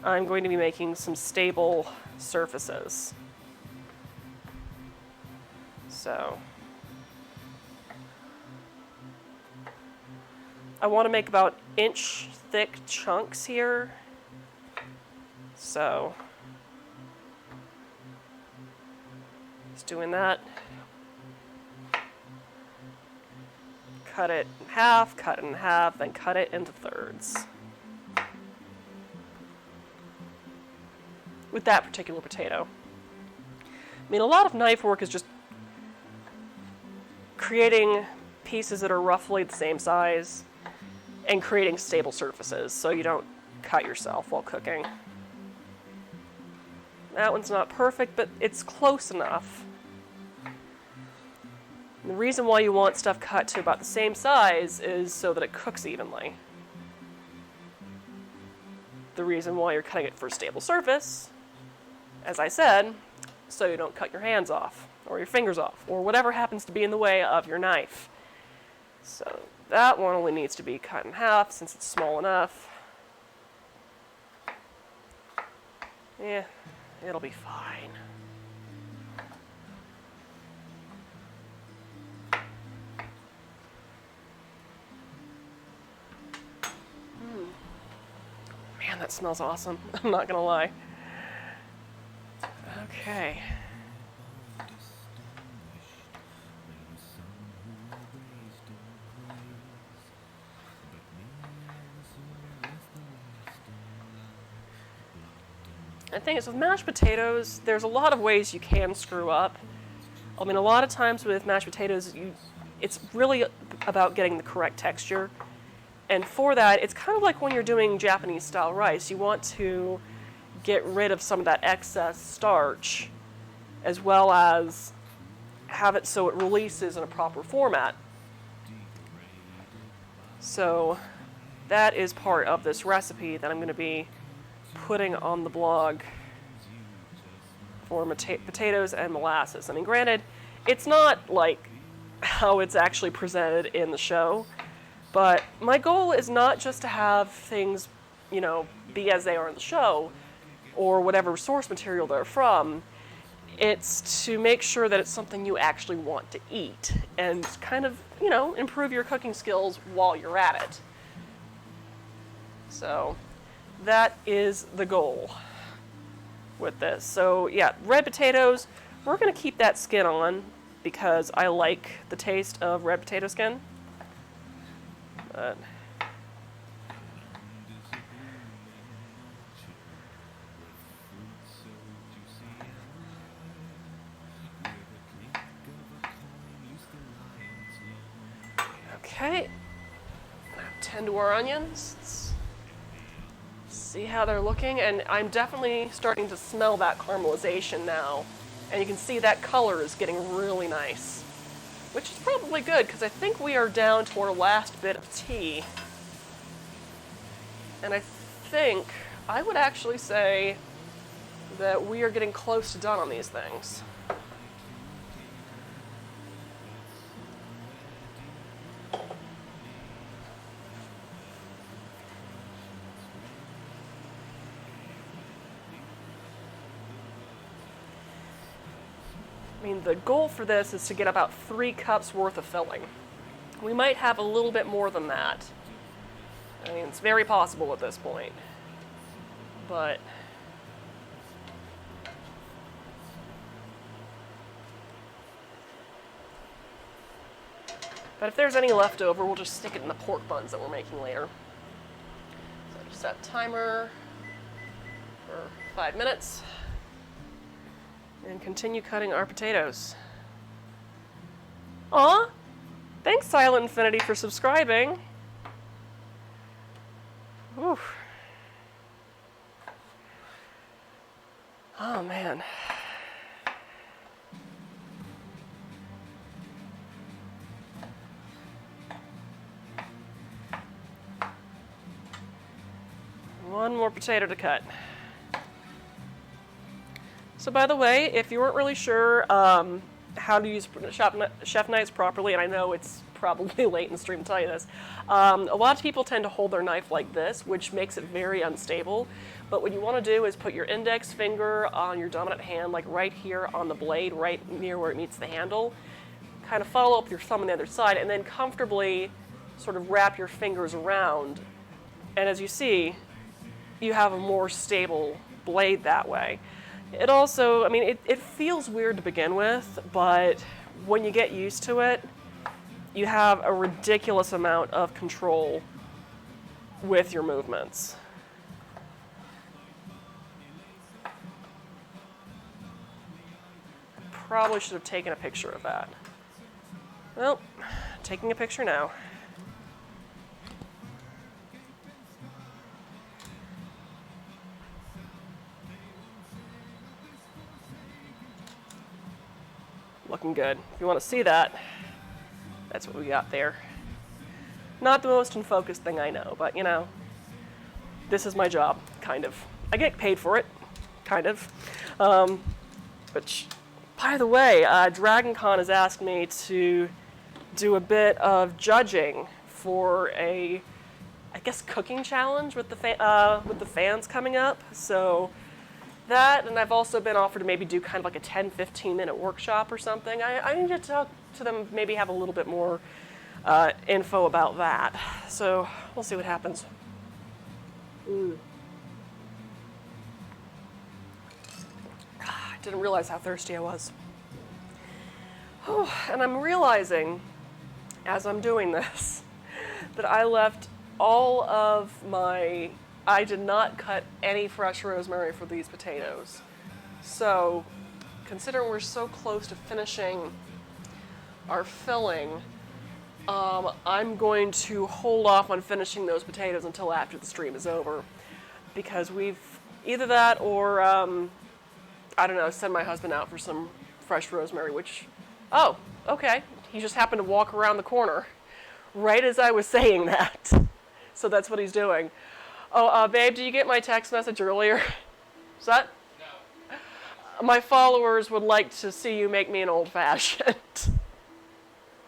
I'm going to be making some stable surfaces. So I want to make about inch thick chunks here. So just doing that. Cut it in half, then cut it into thirds. With that particular potato. I mean, a lot of knife work is just creating pieces that are roughly the same size and creating stable surfaces so you don't cut yourself while cooking. That one's not perfect, but it's close enough. And the reason why you want stuff cut to about the same size is so that it cooks evenly. The reason why you're cutting it for a stable surface, as I said, so you don't cut your hands off, or your fingers off, or whatever happens to be in the way of your knife. So that one only needs to be cut in half since it's small enough. Yeah, it'll be fine. Man, that smells awesome. I'm not gonna lie. Okay. The thing is, with mashed potatoes, there's a lot of ways you can screw up. I mean, a lot of times with mashed potatoes, it's really about getting the correct texture. And for that, it's kind of like when you're doing Japanese-style rice. You want to get rid of some of that excess starch, as well as have it so it releases in a proper format. So that is part of this recipe that I'm going to be putting on the blog for potatoes and molasses. I mean, granted, it's not like how it's actually presented in the show, but my goal is not just to have things, you know, be as they are in the show, or whatever source material they're from. It's to make sure that it's something you actually want to eat, and kind of, you know, improve your cooking skills while you're at it. So that is the goal with this. So yeah, red potatoes, we're going to keep that skin on because I like the taste of red potato skin. But okay, now tend to our onions. Let's see how they're looking, and I'm definitely starting to smell that caramelization now, and you can see that color is getting really nice, which is probably good because I think we are down to our last bit of tea, and I think I would actually say that we are getting close to done on these things. I mean, the goal for this is to get about 3 cups worth of filling. We might have a little bit more than that. I mean, it's very possible at this point. But if there's any left over, we'll just stick it in the pork buns that we're making later. So just set timer for 5 minutes. And continue cutting our potatoes. Aw! Thanks, Silent Infinity, for subscribing. Oof. Oh, man. One more potato to cut. So by the way, if you weren't really sure how to use chef knives properly, and I know it's probably late in the stream to tell you this, a lot of people tend to hold their knife like this, which makes it very unstable. But what you want to do is put your index finger on your dominant hand, like right here on the blade, right near where it meets the handle. Kind of follow up your thumb on the other side, and then comfortably sort of wrap your fingers around. And as you see, you have a more stable blade that way. It also, I mean, it feels weird to begin with, but when you get used to it, you have a ridiculous amount of control with your movements. Probably should have taken a picture of that. Well, taking a picture now. Looking good. If you want to see that, that's what we got there. Not the most in focus thing I know, but you know, this is my job, kind of. I get paid for it, kind of. Which, by the way, Dragon Con has asked me to do a bit of judging for a, I guess, cooking challenge with the fans coming up. So that, and I've also been offered to maybe do kind of like a 10-15 minute workshop or something. I need to talk to them, maybe have a little bit more info about that. So we'll see what happens. I didn't realize how thirsty I was. Oh, and I'm realizing, as I'm doing this, that I left all of my... I did not cut any fresh rosemary for these potatoes. So, considering we're so close to finishing our filling, I'm going to hold off on finishing those potatoes until after the stream is over. Because we've either that or, I don't know, send my husband out for some fresh rosemary, which, oh, okay. He just happened to walk around the corner right as I was saying that. So that's what he's doing. Oh, babe, did you get my text message earlier? Is that? No. My followers would like to see you make me an old-fashioned. All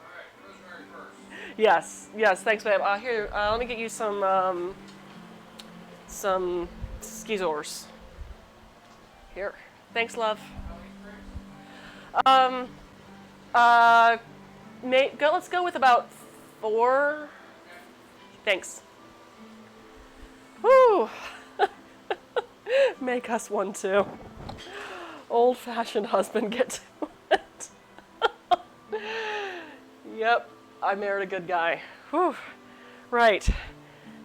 right, rosemary first. Yes, thanks, babe. Here, let me get you some skeezors. Here. Thanks, love. Let's go with about 4. Thanks. Woo! Make us one too. Old-fashioned husband, get to it. Yep, I married a good guy. Whew. Right.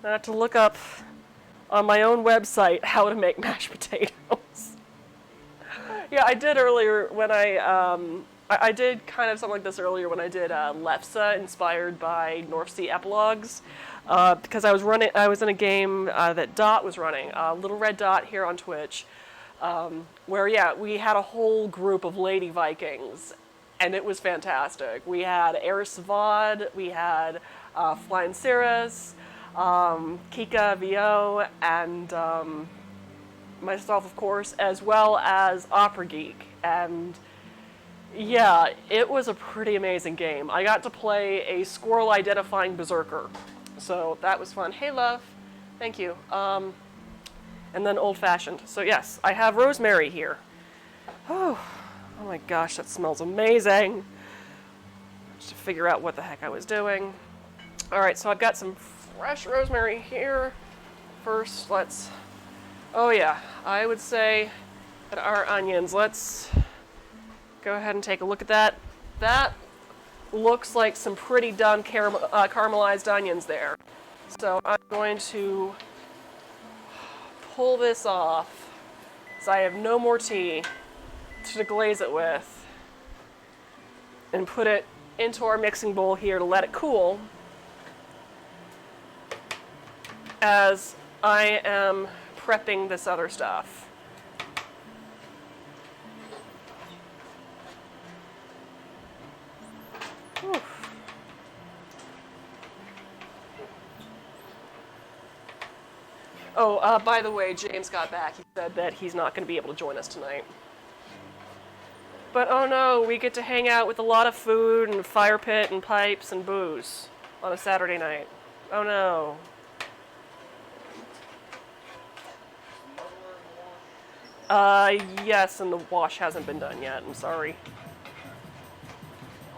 I have to look up on my own website how to make mashed potatoes. Yeah, I did earlier when I did kind of something like this earlier when I did Lefse inspired by North Sea Epilogues. Because I was in a game that Dot was running, Little Red Dot here on Twitch, where, yeah, we had a whole group of lady Vikings, and it was fantastic. We had Eris Savad, we had Flying Cirrus, Kika VO, and myself, of course, as well as Opera Geek. And yeah, it was a pretty amazing game. I got to play a squirrel-identifying berserker. So that was fun. Hey, love. Thank you. And then old-fashioned. So yes, I have rosemary here. Oh my gosh, that smells amazing. Just to figure out what the heck I was doing. All right, so I've got some fresh rosemary here. First, oh yeah, I would say that our onions, let's go ahead and take a look at that. That looks like some pretty done caramelized onions there. So I'm going to pull this off, so I have no more tea to deglaze it with, and put it into our mixing bowl here to let it cool as I am prepping this other stuff. Oh, by the way, James got back. He said that he's not going to be able to join us tonight. But oh no, we get to hang out with a lot of food and fire pit and pipes and booze on a Saturday night. Oh no. Yes, and the wash hasn't been done yet. I'm sorry.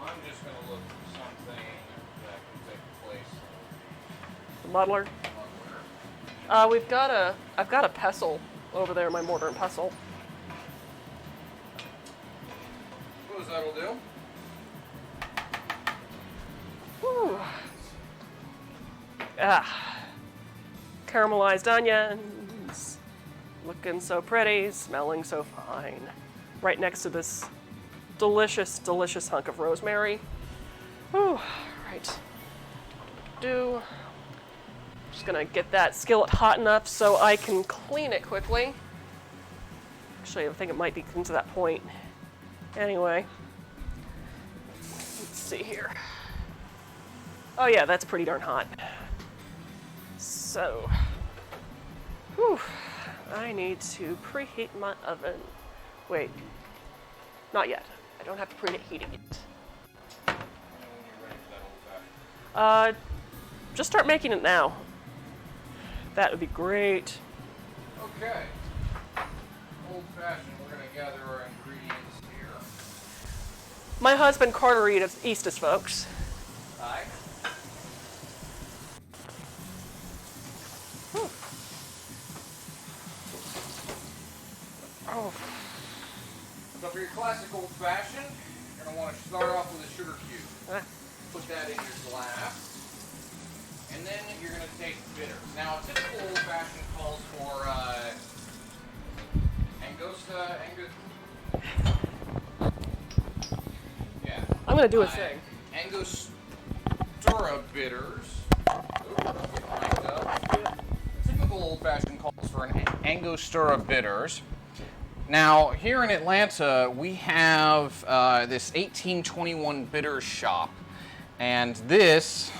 I'm just going to look for something that can take place. The muddler? I've got a pestle over there, my mortar and pestle. Suppose that'll do. Whew. Caramelized onions. Looking so pretty, smelling so fine. Right next to this delicious, delicious hunk of rosemary. Whew. Right. Just gonna get that skillet hot enough so I can clean it quickly. Actually, I think it might be getting to that point. Anyway. Let's see here. Oh yeah, that's pretty darn hot. So, whew, I need to preheat my oven. Wait, not yet. I don't have to preheat it yet. Just start making it now. That would be great. Okay. Old fashioned, we're going to gather our ingredients here. My husband Carter Eastus, folks. Hi. Oh. So for your classic old fashioned, you're going to want to start off with a sugar cube. Put that in your glass. And then you're going to take bitters. Now, a typical old fashioned calls for yeah. I'm going to do a thing. Angostura bitters. Ooh, get mic'd up. A typical old fashioned calls for an Angostura bitters. Now, here in Atlanta, we have this 1821 Bitters shop, and this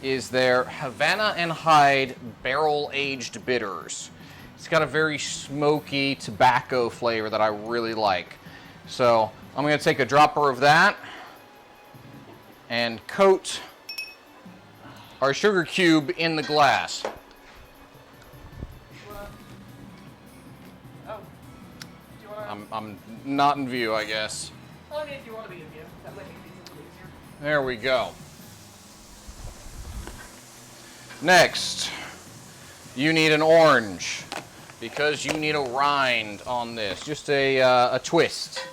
is their Havana and Hyde barrel-aged bitters. It's got a very smoky tobacco flavor that I really like. So, I'm going to take a dropper of that and coat our sugar cube in the glass. I'm not in view, I guess. Well, I mean, if you want to be in view, that might make things a little easier. There we go. Next, you need an orange because you need a rind on this. Just a twist.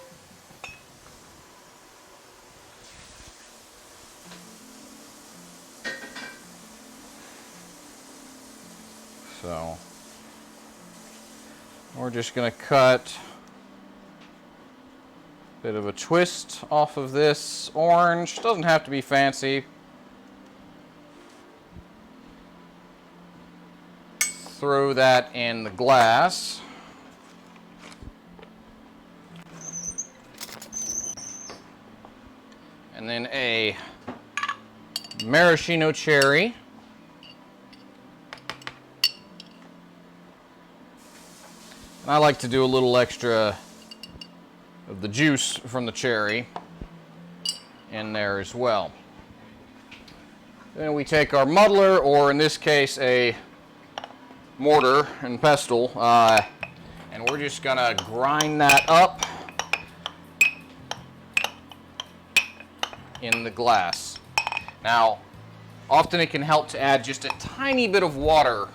So, we're just going to cut bit of a twist off of this orange. Doesn't have to be fancy. Throw that in the glass. And then a maraschino cherry. And I like to do a little extra of the juice from the cherry in there as well. Then we take our muddler, or in this case a mortar and pestle, and we're just gonna grind that up in the glass. Now, often it can help to add just a tiny bit of water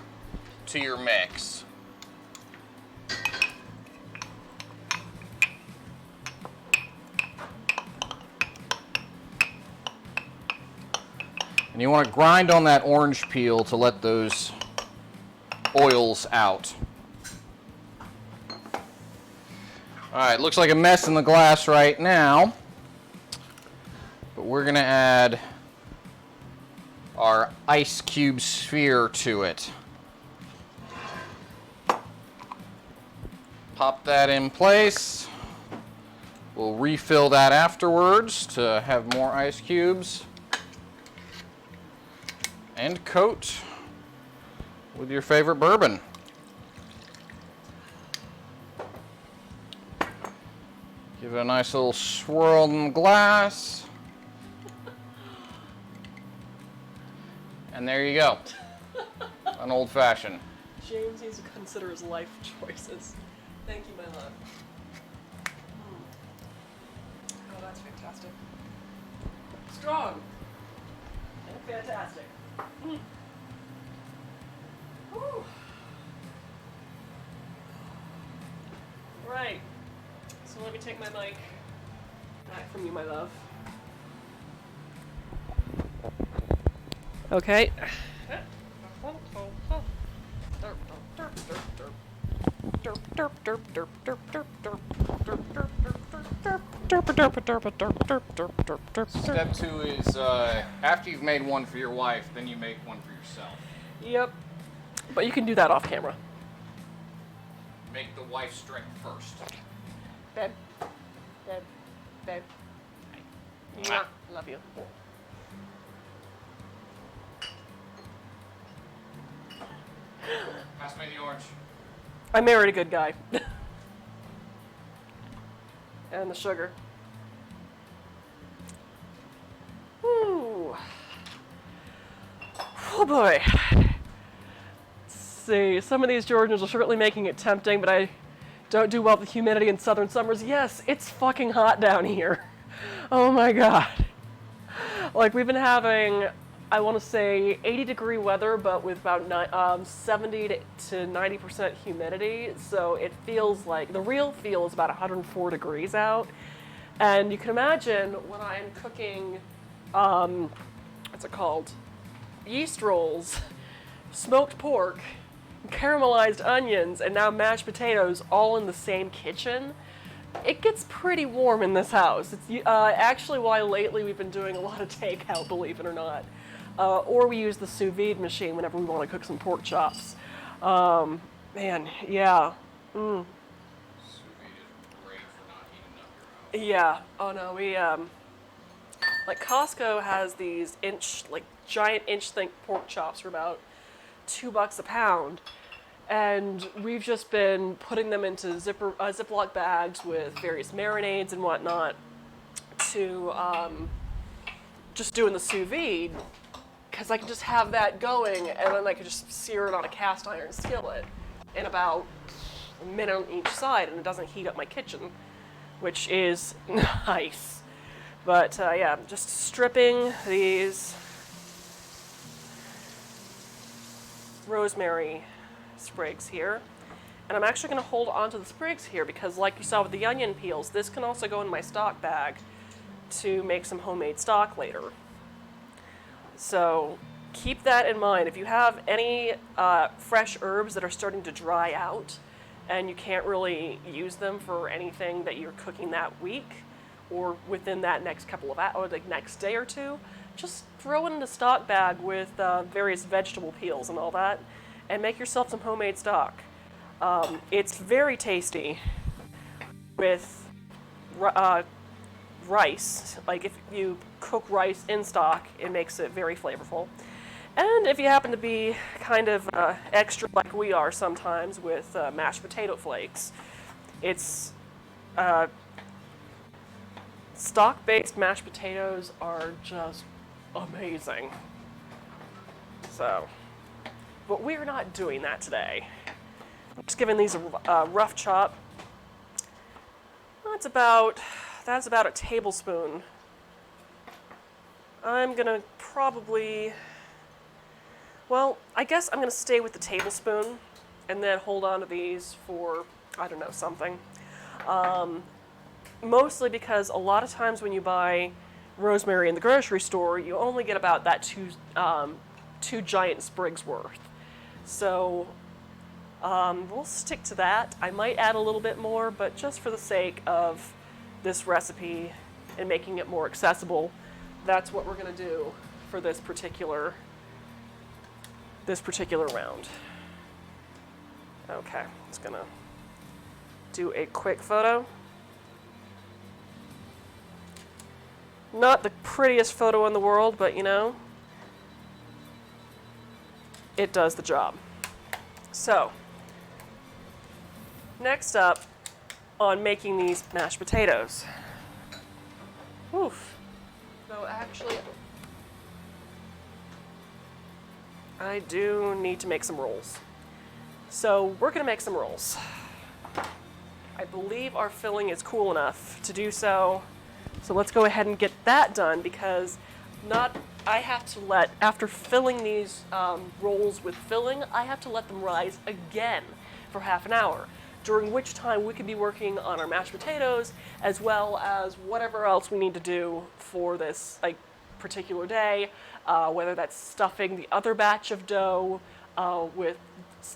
to your mix. And you want to grind on that orange peel to let those oils out. All right, looks like a mess in the glass right now, but we're going to add our ice cube sphere to it. Pop that in place. We'll refill that afterwards to have more ice cubes. And coat with your favorite bourbon. Give it a nice little swirl in the glass. And there you go. An old fashioned. James needs to consider his life choices. Thank you, my love. Oh, that's fantastic. Strong. And fantastic. Whew. Right. So let me take my mic back from you, my love. Okay. Step 2 is after you've made one for your wife, then you make one for yourself. Yep. But you can do that off camera. Make the wife's drink first. Babe. Babe. Babe. Mwah. Love you. Pass me the orange. I married a good guy. And the sugar. Ooh. Oh boy. Let's see, some of these Georgians are certainly making it tempting, but I don't do well with humidity in southern summers. Yes, it's fucking hot down here. Oh my god. Like, we've been having, I want to say, 80-degree weather, but with about 70 to 90% humidity. So it feels like, the real feel is about 104 degrees out. And you can imagine when I'm cooking, what's it called? Yeast rolls, smoked pork, caramelized onions, and now mashed potatoes all in the same kitchen. It gets pretty warm in this house. It's actually why lately we've been doing a lot of takeout, believe it or not. Or we use the sous vide machine whenever we want to cook some pork chops. Man, yeah. Sous vide is great for not heating up your house. Yeah. Oh no, we like Costco has these giant inch-thick pork chops for about $2 a pound. And we've just been putting them into Ziploc bags with various marinades and whatnot to just doing the sous vide, because I can just have that going and then I can just sear it on a cast iron skillet in about a minute on each side, and it doesn't heat up my kitchen, which is nice. But yeah, just stripping these rosemary sprigs here, and I'm actually going to hold on to the sprigs here because, like you saw with the onion peels, this can also go in my stock bag to make some homemade stock later. So keep that in mind. If you have any fresh herbs that are starting to dry out and you can't really use them for anything that you're cooking that week or within that next couple of hours, or the next day or two, just throw it in a stock bag with various vegetable peels and all that, and make yourself some homemade stock. It's very tasty with rice. Like, if you cook rice in stock, it makes it very flavorful. And if you happen to be kind of extra like we are sometimes with mashed potato flakes, it's stock-based mashed potatoes are just amazing. So, but we're not doing that today. I'm just giving these a rough chop. That's about a tablespoon. I'm gonna probably, well, I guess I'm gonna stay with the tablespoon and then hold on to these for, I don't know, something. Mostly because a lot of times when you buy rosemary in the grocery store, you only get about that two giant sprigs worth. So we'll stick to that. I might add a little bit more, but just for the sake of this recipe and making it more accessible, that's what we're going to do for this particular round. Okay, just going to do a quick photo. Not the prettiest photo in the world, but you know, it does the job. So, next up on making these mashed potatoes. Oof. So actually, I do need to make some rolls. So we're gonna make some rolls. I believe our filling is cool enough to do so. So let's go ahead and get that done, because I have to after filling these rolls with filling, I have to let them rise again for half an hour, during which time we could be working on our mashed potatoes as well as whatever else we need to do for this particular day, whether that's stuffing the other batch of dough with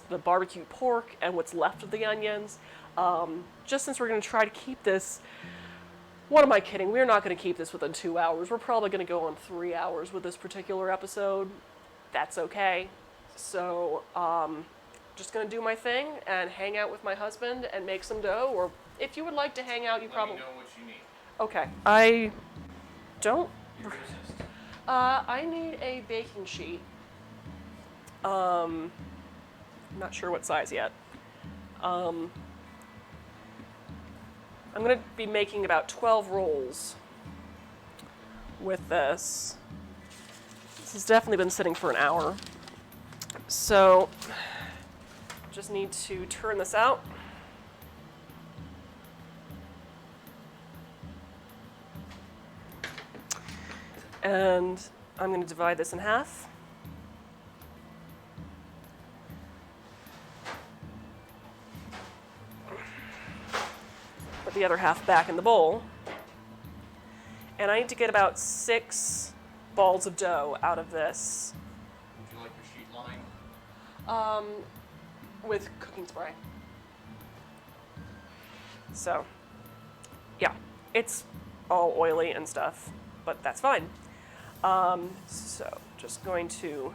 the barbecue pork and what's left of the onions. Just since we're going to try to keep this, what am I kidding? We're not going to keep this within 2 hours. We're probably going to go on 3 hours with this particular episode. That's okay. So, just going to do my thing and hang out with my husband and make some dough. Or if you would like to hang out, you probably... Let me know what you need. Okay. Don't. I need a baking sheet. I'm not sure what size yet. I'm going to be making about 12 rolls with this. This has definitely been sitting for an hour. So, just need to turn this out. And I'm going to divide this in half. Put the other half back in the bowl. And I need to get about 6 balls of dough out of this. Would you like your sheet lined? With cooking spray. So, yeah, it's all oily and stuff, but that's fine. So, just going to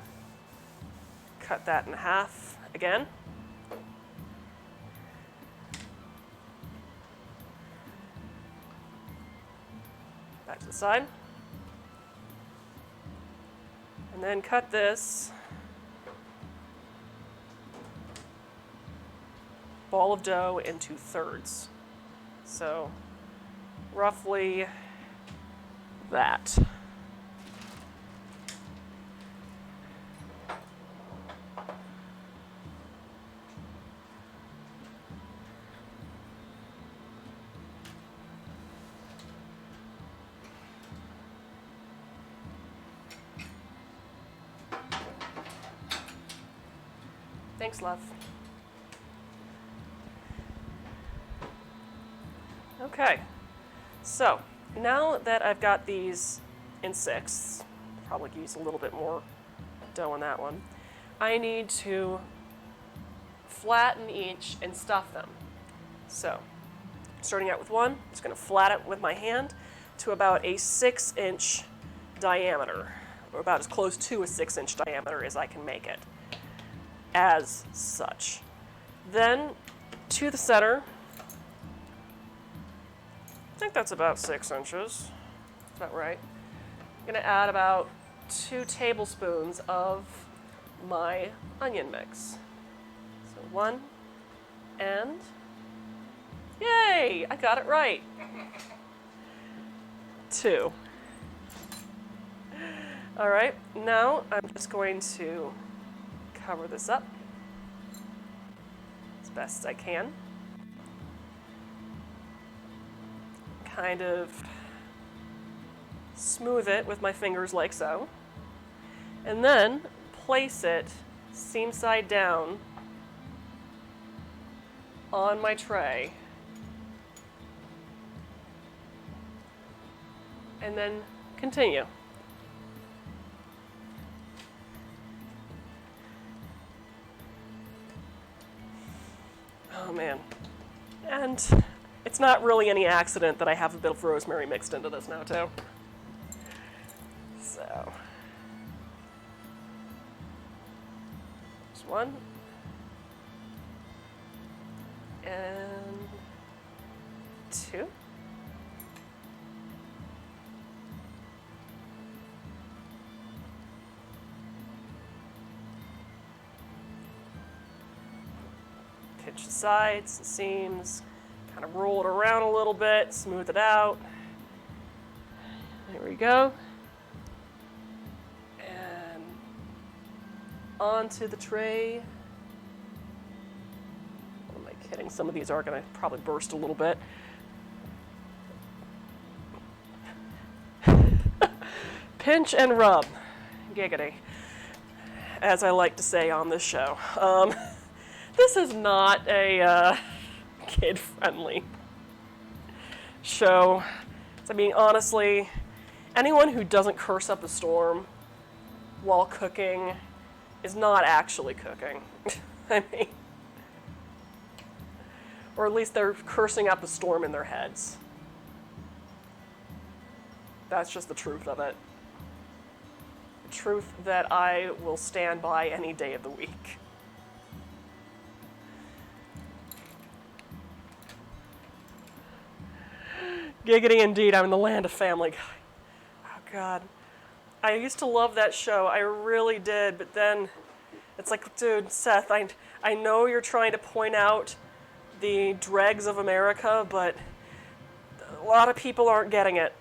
cut that in half again. Back to the side. And then cut this ball of dough into thirds. So, roughly that. Thanks, love. Okay, so now that I've got these in 6, probably use a little bit more dough on that one, I need to flatten each and stuff them. So, starting out with one, I'm just going to flatten it with my hand to about a 6-inch diameter, or about as close to a 6-inch diameter as I can make it, as such. Then, to the center, I think that's about 6 inches. Is that right? I'm going to add about 2 tablespoons of my onion mix. So 1, and yay! I got it right. 2. All right, now I'm just going to cover this up as best as I can. Kind of smooth it with my fingers like so. And then place it seam side down on my tray. And then continue. Oh man. And it's not really any accident that I have a bit of rosemary mixed into this now too. So, just 1. And 2. Pinch the sides, the seams, kind of roll it around a little bit, smooth it out. There we go. And onto the tray. What am I kidding? Some of these are going to probably burst a little bit. Pinch and rub. Giggity. As I like to say on this show. This is not a kid-friendly show. I mean, honestly, anyone who doesn't curse up a storm while cooking is not actually cooking. I mean, or at least they're cursing up a storm in their heads. That's just the truth of it. The truth that I will stand by any day of the week. Giggity indeed, I'm in the land of Family Guy. God. I used to love that show. I really did. But then it's like, dude, Seth, I know you're trying to point out the dregs of America, but a lot of people aren't getting it.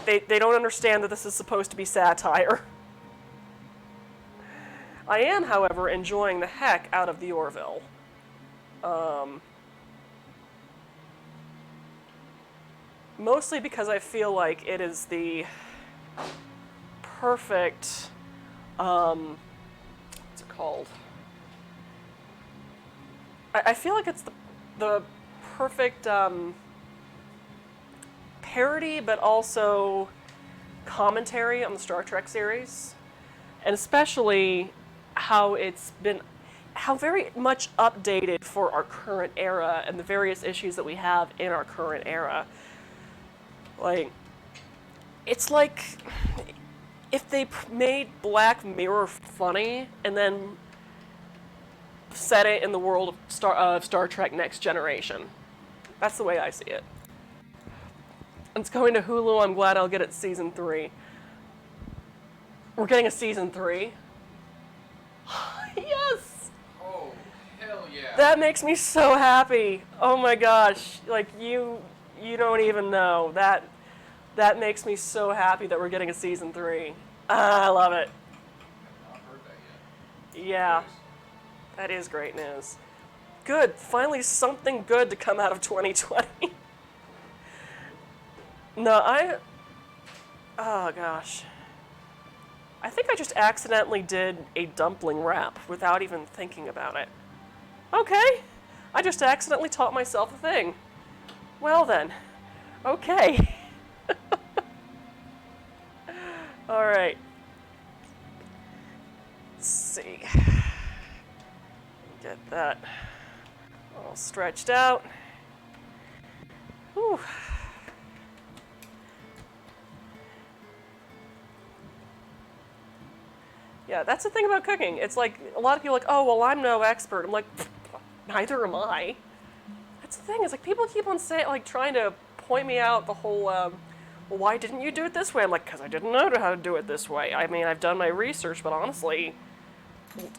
They don't understand that this is supposed to be satire. I am, however, enjoying the heck out of the Orville. Mostly because I feel like it is the perfect, what's it called? I feel like it's the perfect parody, but also commentary on the Star Trek series, and especially how very much updated for our current era and the various issues that we have in our current era. Like, it's like if they made Black Mirror funny and then set it in the world of Star Trek Next Generation. That's the way I see it. It's going to Hulu. I'm glad I'll get it season 3. We're getting a season 3. Yes! Oh, hell yeah. That makes me so happy. Oh my gosh. Like, you don't even know. That makes me so happy that we're getting a season 3. I love it. I've not heard that yet. Yeah. That is great news. Good. Finally something good to come out of 2020. No, oh gosh. I think I just accidentally did a dumpling wrap without even thinking about it. Okay. I just accidentally taught myself a thing. Well then. Okay. All right. Let's see. Get that all stretched out. Whew. Yeah, that's the thing about cooking. It's like, a lot of people are like, oh, well, I'm no expert. I'm like, neither am I. That's the thing, is like, people keep on saying, like, trying to point me out the whole, well, why didn't you do it this way? I'm like, because I didn't know how to do it this way. I mean, I've done my research, but honestly,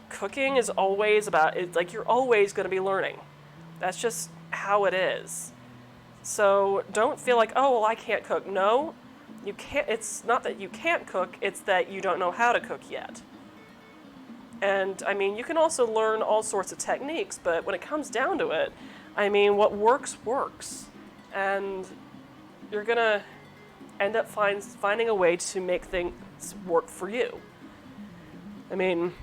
cooking is always about, it's like, you're always going to be learning. That's just how it is. So don't feel like, oh, well, I can't cook. No, you can't. It's not that you can't cook, it's that you don't know how to cook yet. And, I mean, you can also learn all sorts of techniques, but when it comes down to it, I mean, what works, works. And you're going to end up finding a way to make things work for you. I mean,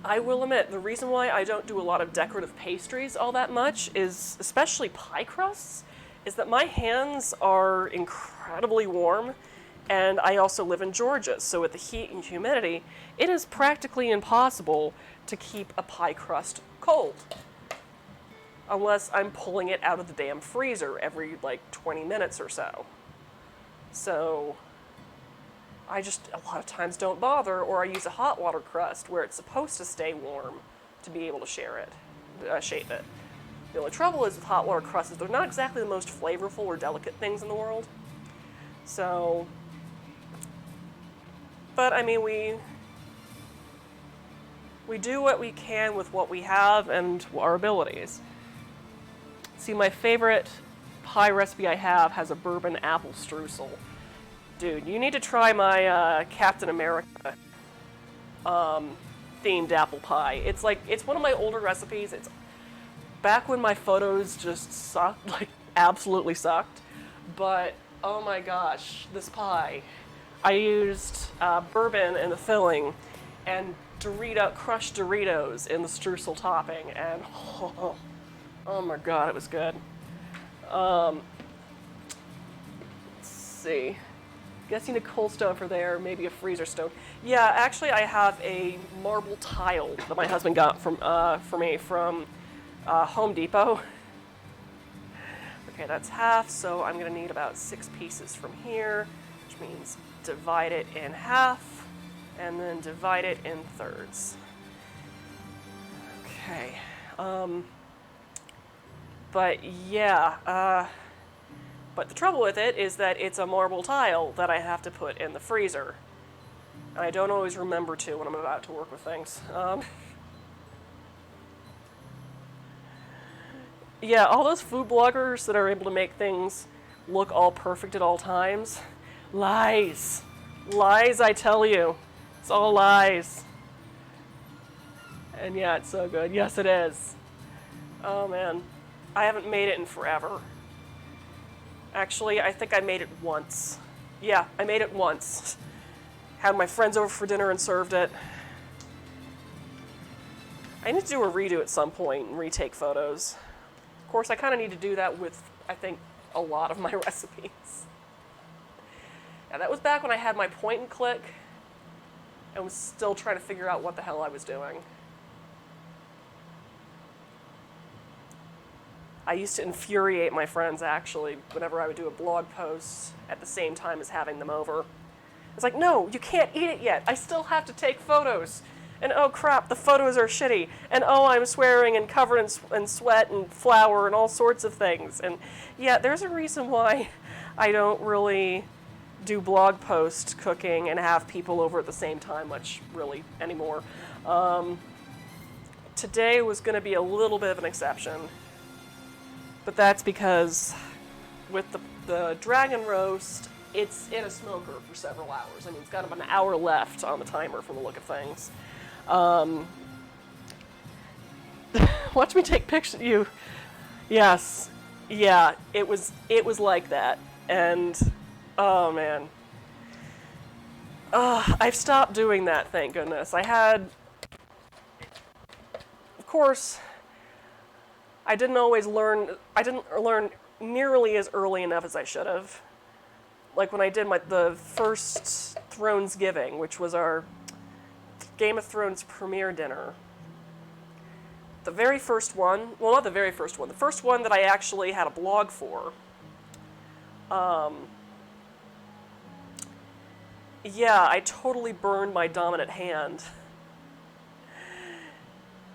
I will admit, the reason why I don't do a lot of decorative pastries all that much is, especially pie crusts, is that my hands are incredibly warm, and I also live in Georgia, so with the heat and humidity, it is practically impossible to keep a pie crust cold. Unless I'm pulling it out of the damn freezer every, 20 minutes or so. So, I just, a lot of times don't bother, or I use a hot water crust where it's supposed to stay warm to be able to shape it. The only trouble is with hot water crusts is they're not exactly the most flavorful or delicate things in the world. So, but I mean, we do what we can with what we have and our abilities. See, my favorite pie recipe I have has a bourbon apple streusel. Dude, you need to try my Captain America themed apple pie. It's one of my older recipes. It's back when my photos just sucked, absolutely sucked. But, oh my gosh, this pie. I used bourbon in the filling and crushed Doritos in the streusel topping, and oh my god, it was good. Let's see. Guessing a coal stove for there, maybe a freezer stove. Yeah, actually, I have a marble tile that my husband got for me from Home Depot. Okay, that's half, so I'm gonna need about 6 pieces from here, which means divide it in half, and then divide it in thirds. Okay, but yeah, But the trouble with it is that it's a marble tile that I have to put in the freezer. And I don't always remember to when I'm about to work with things. Yeah, all those food bloggers that are able to make things look all perfect at all times, lies. Lies, I tell you. It's all lies. And yeah, it's so good. Yes, it is. Oh man, I haven't made it in forever. Actually, I think I made it once. Yeah, I made it once. Had my friends over for dinner and served it. I need to do a redo at some point and retake photos. Of course, I kind of need to do that with, I think, a lot of my recipes. Yeah, that was back when I had my point and click and was still trying to figure out what the hell I was doing. I used to infuriate my friends, actually, whenever I would do a blog post at the same time as having them over. It's like, no, you can't eat it yet. I still have to take photos. And oh crap, the photos are shitty. And oh, I'm swearing and covered in sweat and flour and all sorts of things. And yeah, there's a reason why I don't really do blog post cooking and have people over at the same time much really anymore. Today was going to be a little bit of an exception. But that's because with the dragon roast, it's in a smoker for several hours. I mean, it's got about an hour left on the timer from the look of things. Watch me take pictures of you. Yes. Yeah, it was like that. And, oh man. I've stopped doing that, thank goodness. Of course, I didn't learn nearly as early enough as I should have. Like when I did the first Thrones Giving, which was our Game of Thrones premiere dinner. The very first one, well, not the very first one, the first one that I actually had a blog for. Yeah, I totally burned my dominant hand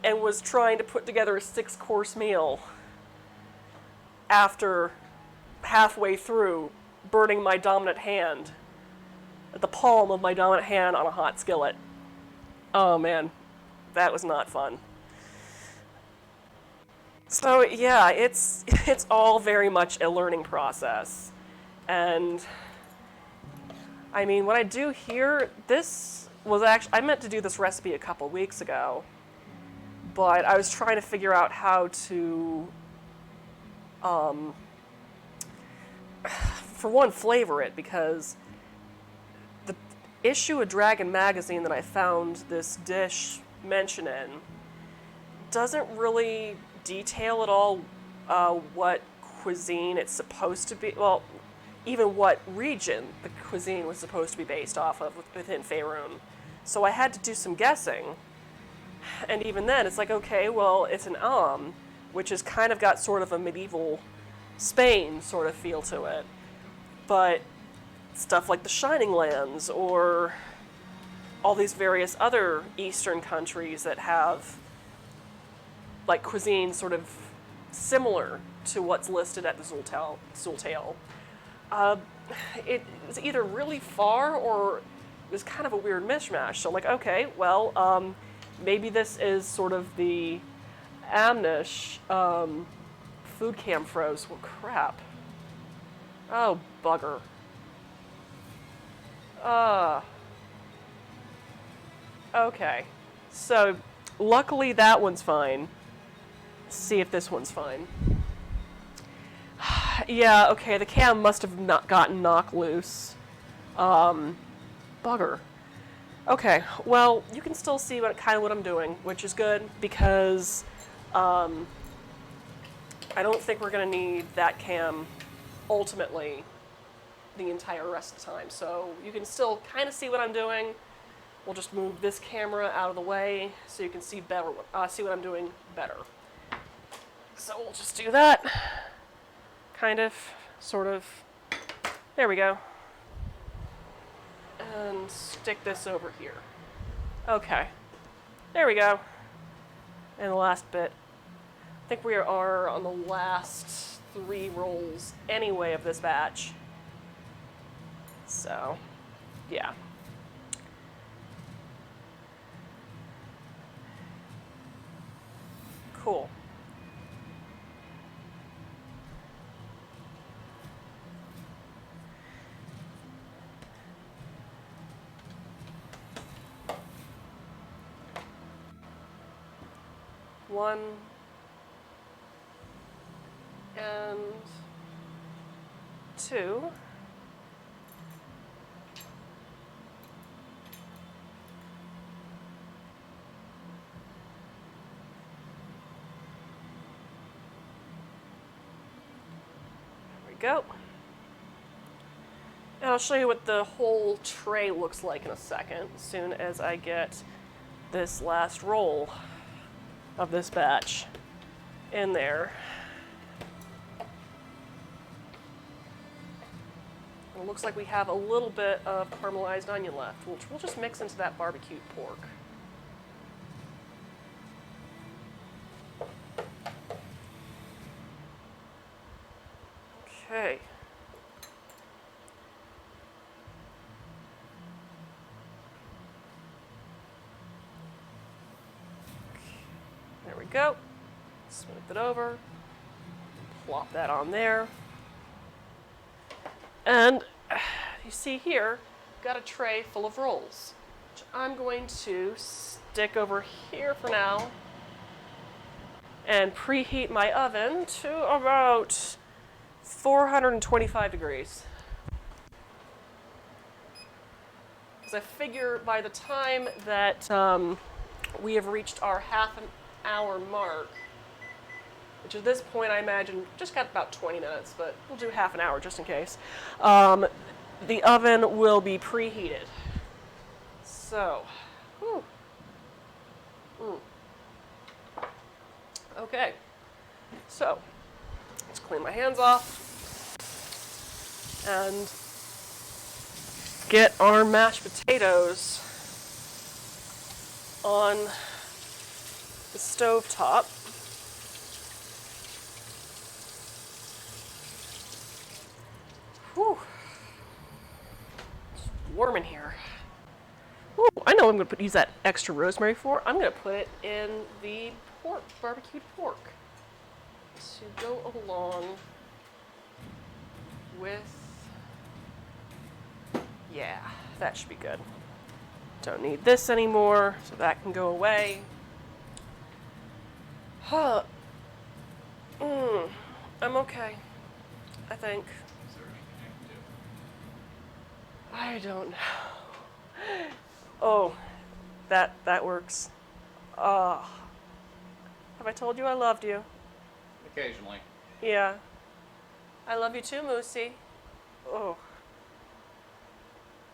and was trying to put together a 6-course meal after halfway through burning my dominant hand, at the palm of my dominant hand on a hot skillet. Oh man, that was not fun. So yeah, it's all very much a learning process. And I mean, what I do here, this was actually, I meant to do this recipe a couple weeks ago, but I was trying to figure out how to, for one, flavor it, because the issue of Dragon Magazine that I found this dish mention in doesn't really detail at all what cuisine it's supposed to be, well, even what region the cuisine was supposed to be based off of within Faerun. So I had to do some guessing. And even then, it's like, okay, well, it's an which has kind of got sort of a medieval Spain sort of feel to it. But stuff like the Shining Lands or all these various other Eastern countries that have like cuisine sort of similar to what's listed at the Zultail. It was either really far or it was kind of a weird mishmash. So I'm like, okay, well, maybe this is sort of the Amnish food cam froze. Well, crap. Oh, bugger. Okay. So, luckily that one's fine. Let's see if this one's fine. Yeah, okay, the cam must have not gotten knocked loose. Bugger. Okay, well, you can still see what I'm doing, which is good, because I don't think we're going to need that cam ultimately the entire rest of the time. So you can still kind of see what I'm doing. We'll just move this camera out of the way so you can see better, see what I'm doing better. So we'll just do that. Kind of, sort of. There we go. And stick this over here. Okay. There we go. And the last bit. I think we are on the last 3 rolls anyway of this batch. So, yeah. Cool. One and 2. Go. And I'll show you what the whole tray looks like in a second, as soon as I get this last roll of this batch in there. And it looks like we have a little bit of caramelized onion left, which we'll just mix into that barbecued pork. Okay. There we go. Smooth it over. Plop that on there. And you see here, got a tray full of rolls, which I'm going to stick over here for now and preheat my oven to about 425 degrees. Because I figure by the time that we have reached our half an hour mark, which at this point I imagine just got about 20 minutes, but we'll do half an hour just in case, the oven will be preheated. So, whew. Okay, so let's clean my hands off and get our mashed potatoes on the stove top. Whew. It's warm in here. Ooh, I know I'm going to use that extra rosemary for. I'm going to put it in the pork, barbecued pork, to go along with, yeah, that should be good. Don't need this anymore, so that can go away. Huh. I'm okay, I think. Is there anything I can do? I don't know. Oh, that works. Have I told you I loved you? Occasionally. Yeah. I love you too, Moosey. Oh.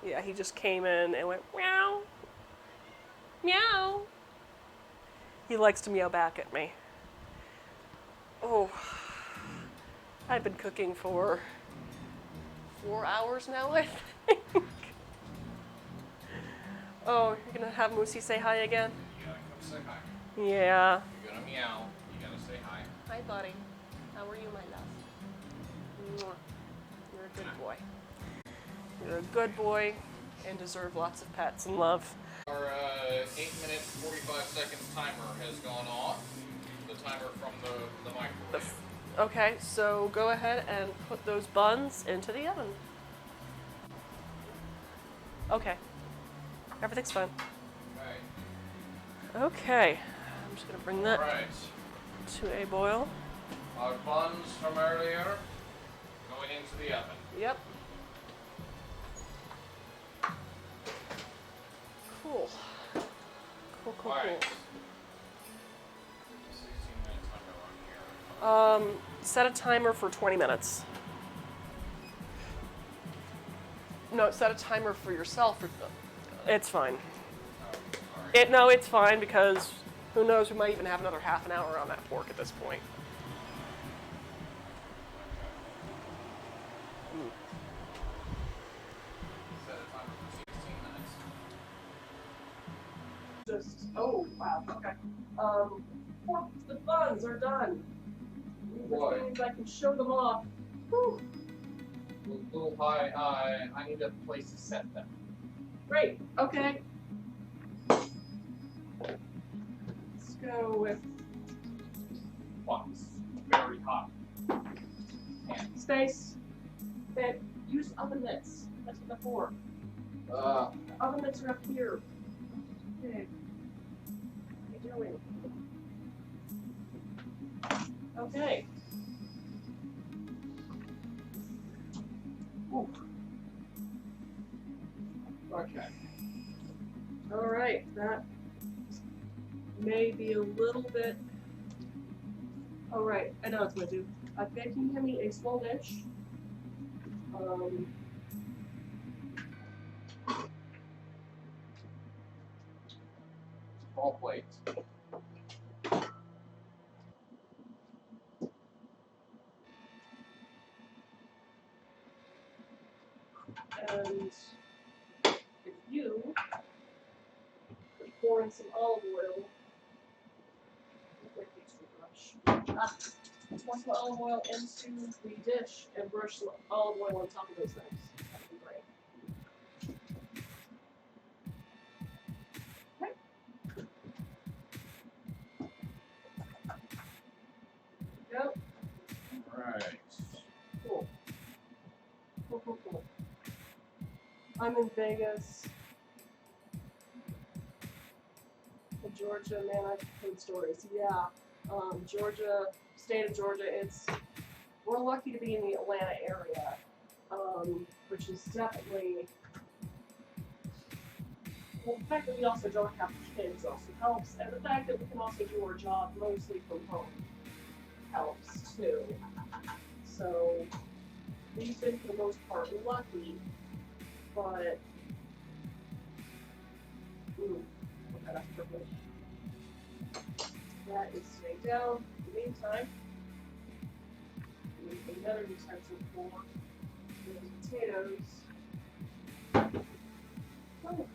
Yeah, he just came in and went, meow. Meow. He likes to meow back at me. Oh. I've been cooking for 4 hours now, I think. Oh, you're gonna have Moosey say hi again? You gotta come say hi. Yeah. You're gonna meow. You gotta say hi. Hi, buddy. How are you, my love? Mwah. You're a good boy. You're a good boy and deserve lots of pets and love. Our 8-minute 45 seconds timer has gone off. The timer from the microwave. Okay, so go ahead and put those buns into the oven. Okay. Everything's fine. Okay. Okay. I'm just going to bring that All right. to a boil. Our buns from earlier going into the oven. Yep. Cool. Cool, cool, All right. cool. 16-minute timer on here. Set a timer for 20 minutes. No, set a timer for yourself. It's fine. Oh, sorry. No, it's fine because who knows, we might even have another half an hour on that pork at this point. Set a timer for 16 minutes. Oh, wow, okay. The buns are done. boy. Which means I can show them off. Whew. A little high. I need a place to set them. Great. Okay. Let's go with Box. Very hot. space. Okay. Use oven mitts. That's what they're for. Oven mitts are up here. Okay. What are you doing? Okay. Ooh. Okay. All right. That may be a little bit. All right. I know what it's going to do. I'm making him a small dish. Small plate. And if you could pour in some olive oil, pour some olive oil into the dish and brush some olive oil on top of those things. That'd be great. Okay. Yep. Right. Cool. Cool. I'm in Vegas. In Georgia, man, I've heard stories. Yeah. Georgia, state of Georgia, we're lucky to be in the Atlanta area, which is definitely, well, the fact that we also don't have kids also helps, and the fact that we can also do our job mostly from home helps too. So we've been, for the most part, lucky, but that's perfect. That is staying down. In the meantime, we need another utensil for the potatoes. Oh.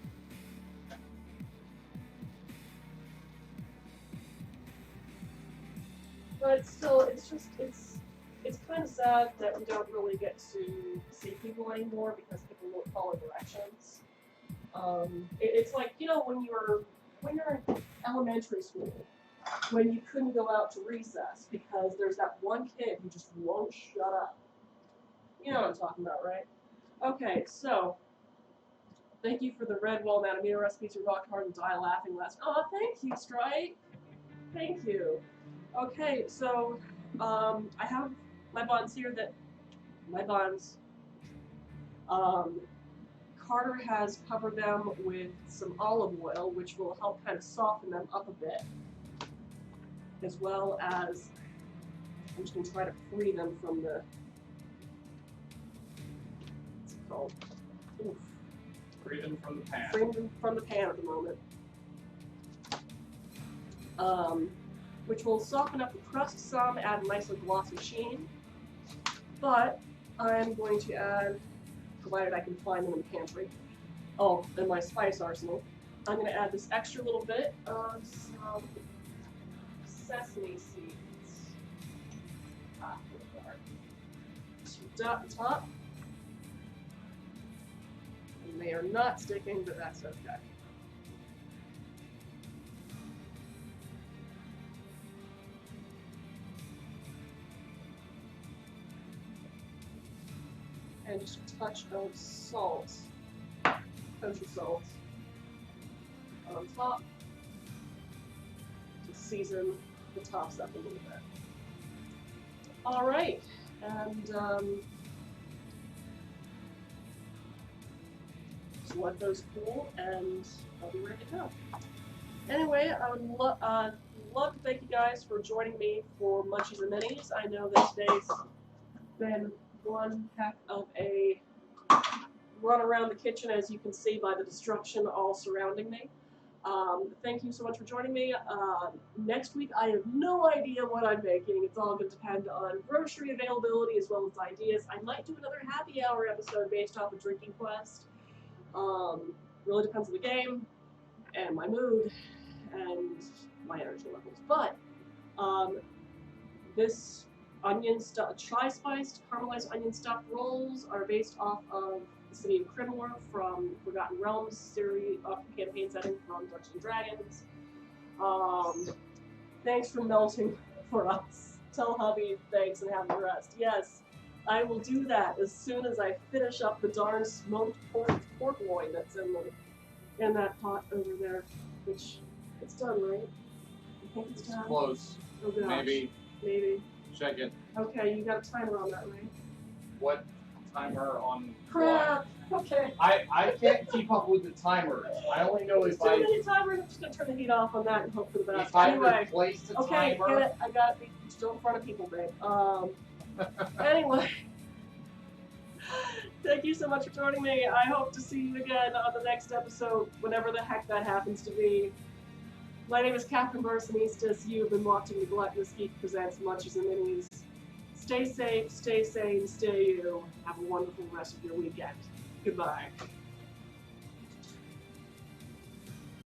But still, it's kind of sad that we don't really get to see people anymore because people won't follow directions. It's like, you know, when you're in elementary school, when you couldn't go out to recess because there's that one kid who just won't shut up. You know what I'm talking about, right? Okay, so thank you for the red walnut amino recipes. You rocked hard and die laughing last. Oh, thank you, Strike. Thank you. Okay, so I have my buns here Carter has covered them with some olive oil, which will help kind of soften them up a bit, as well as I'm just going to try to free them from the, what's it called? Oof. Free them from the pan. Free them from the pan at the moment. Which will soften up the crust some, add a nice little glossy sheen. But I'm going to add, provided I can find them in the pantry, in my spice arsenal, I'm going to add this extra little bit of some sesame seeds. Dot and top. And they are not sticking, but that's okay. And just a touch of salt, kosher salt, on top to season the tops up a little bit. All right, and just let those cool, and I'll be ready to go. Anyway, I would love to thank you guys for joining me for Munchies and Minis. I know this day's been one heck of a run around the kitchen, as you can see by the destruction all surrounding me. Thank you so much for joining me. Next week, I have no idea what I'm making. It's all going to depend on grocery availability as well as ideas. I might do another happy hour episode based off of Drinking Quest. Really depends on the game and my mood and my energy levels. But this tri-spiced caramelized onion stuffed rolls are based off of the city of Crimor from Forgotten Realms series campaign setting from Dungeons and Dragons. Thanks for melting for us. Tell hubby thanks and have the rest. Yes, I will do that as soon as I finish up the darn smoked pork loin that's in that pot over there. Which it's done, right? I think it's done. Close. Oh gosh. Maybe. Check it. Okay, you got a timer on that, right? What timer on Crap. what? Okay. I can't keep up with the timers. I only know if Too many timers. I'm just gonna turn the heat off on that and hope for the best. If I Anyway. replace the Okay, timer. get it. I got it. Still in front of people, babe. Anyway. Thank you so much for joining me. I hope to see you again on the next episode, whenever the heck that happens to be. My name is Catherine Bursanistas. You've been watching the Gluttonous Geek Presents Munchies and Minis. Stay safe, stay sane, stay you. Have a wonderful rest of your weekend. Goodbye.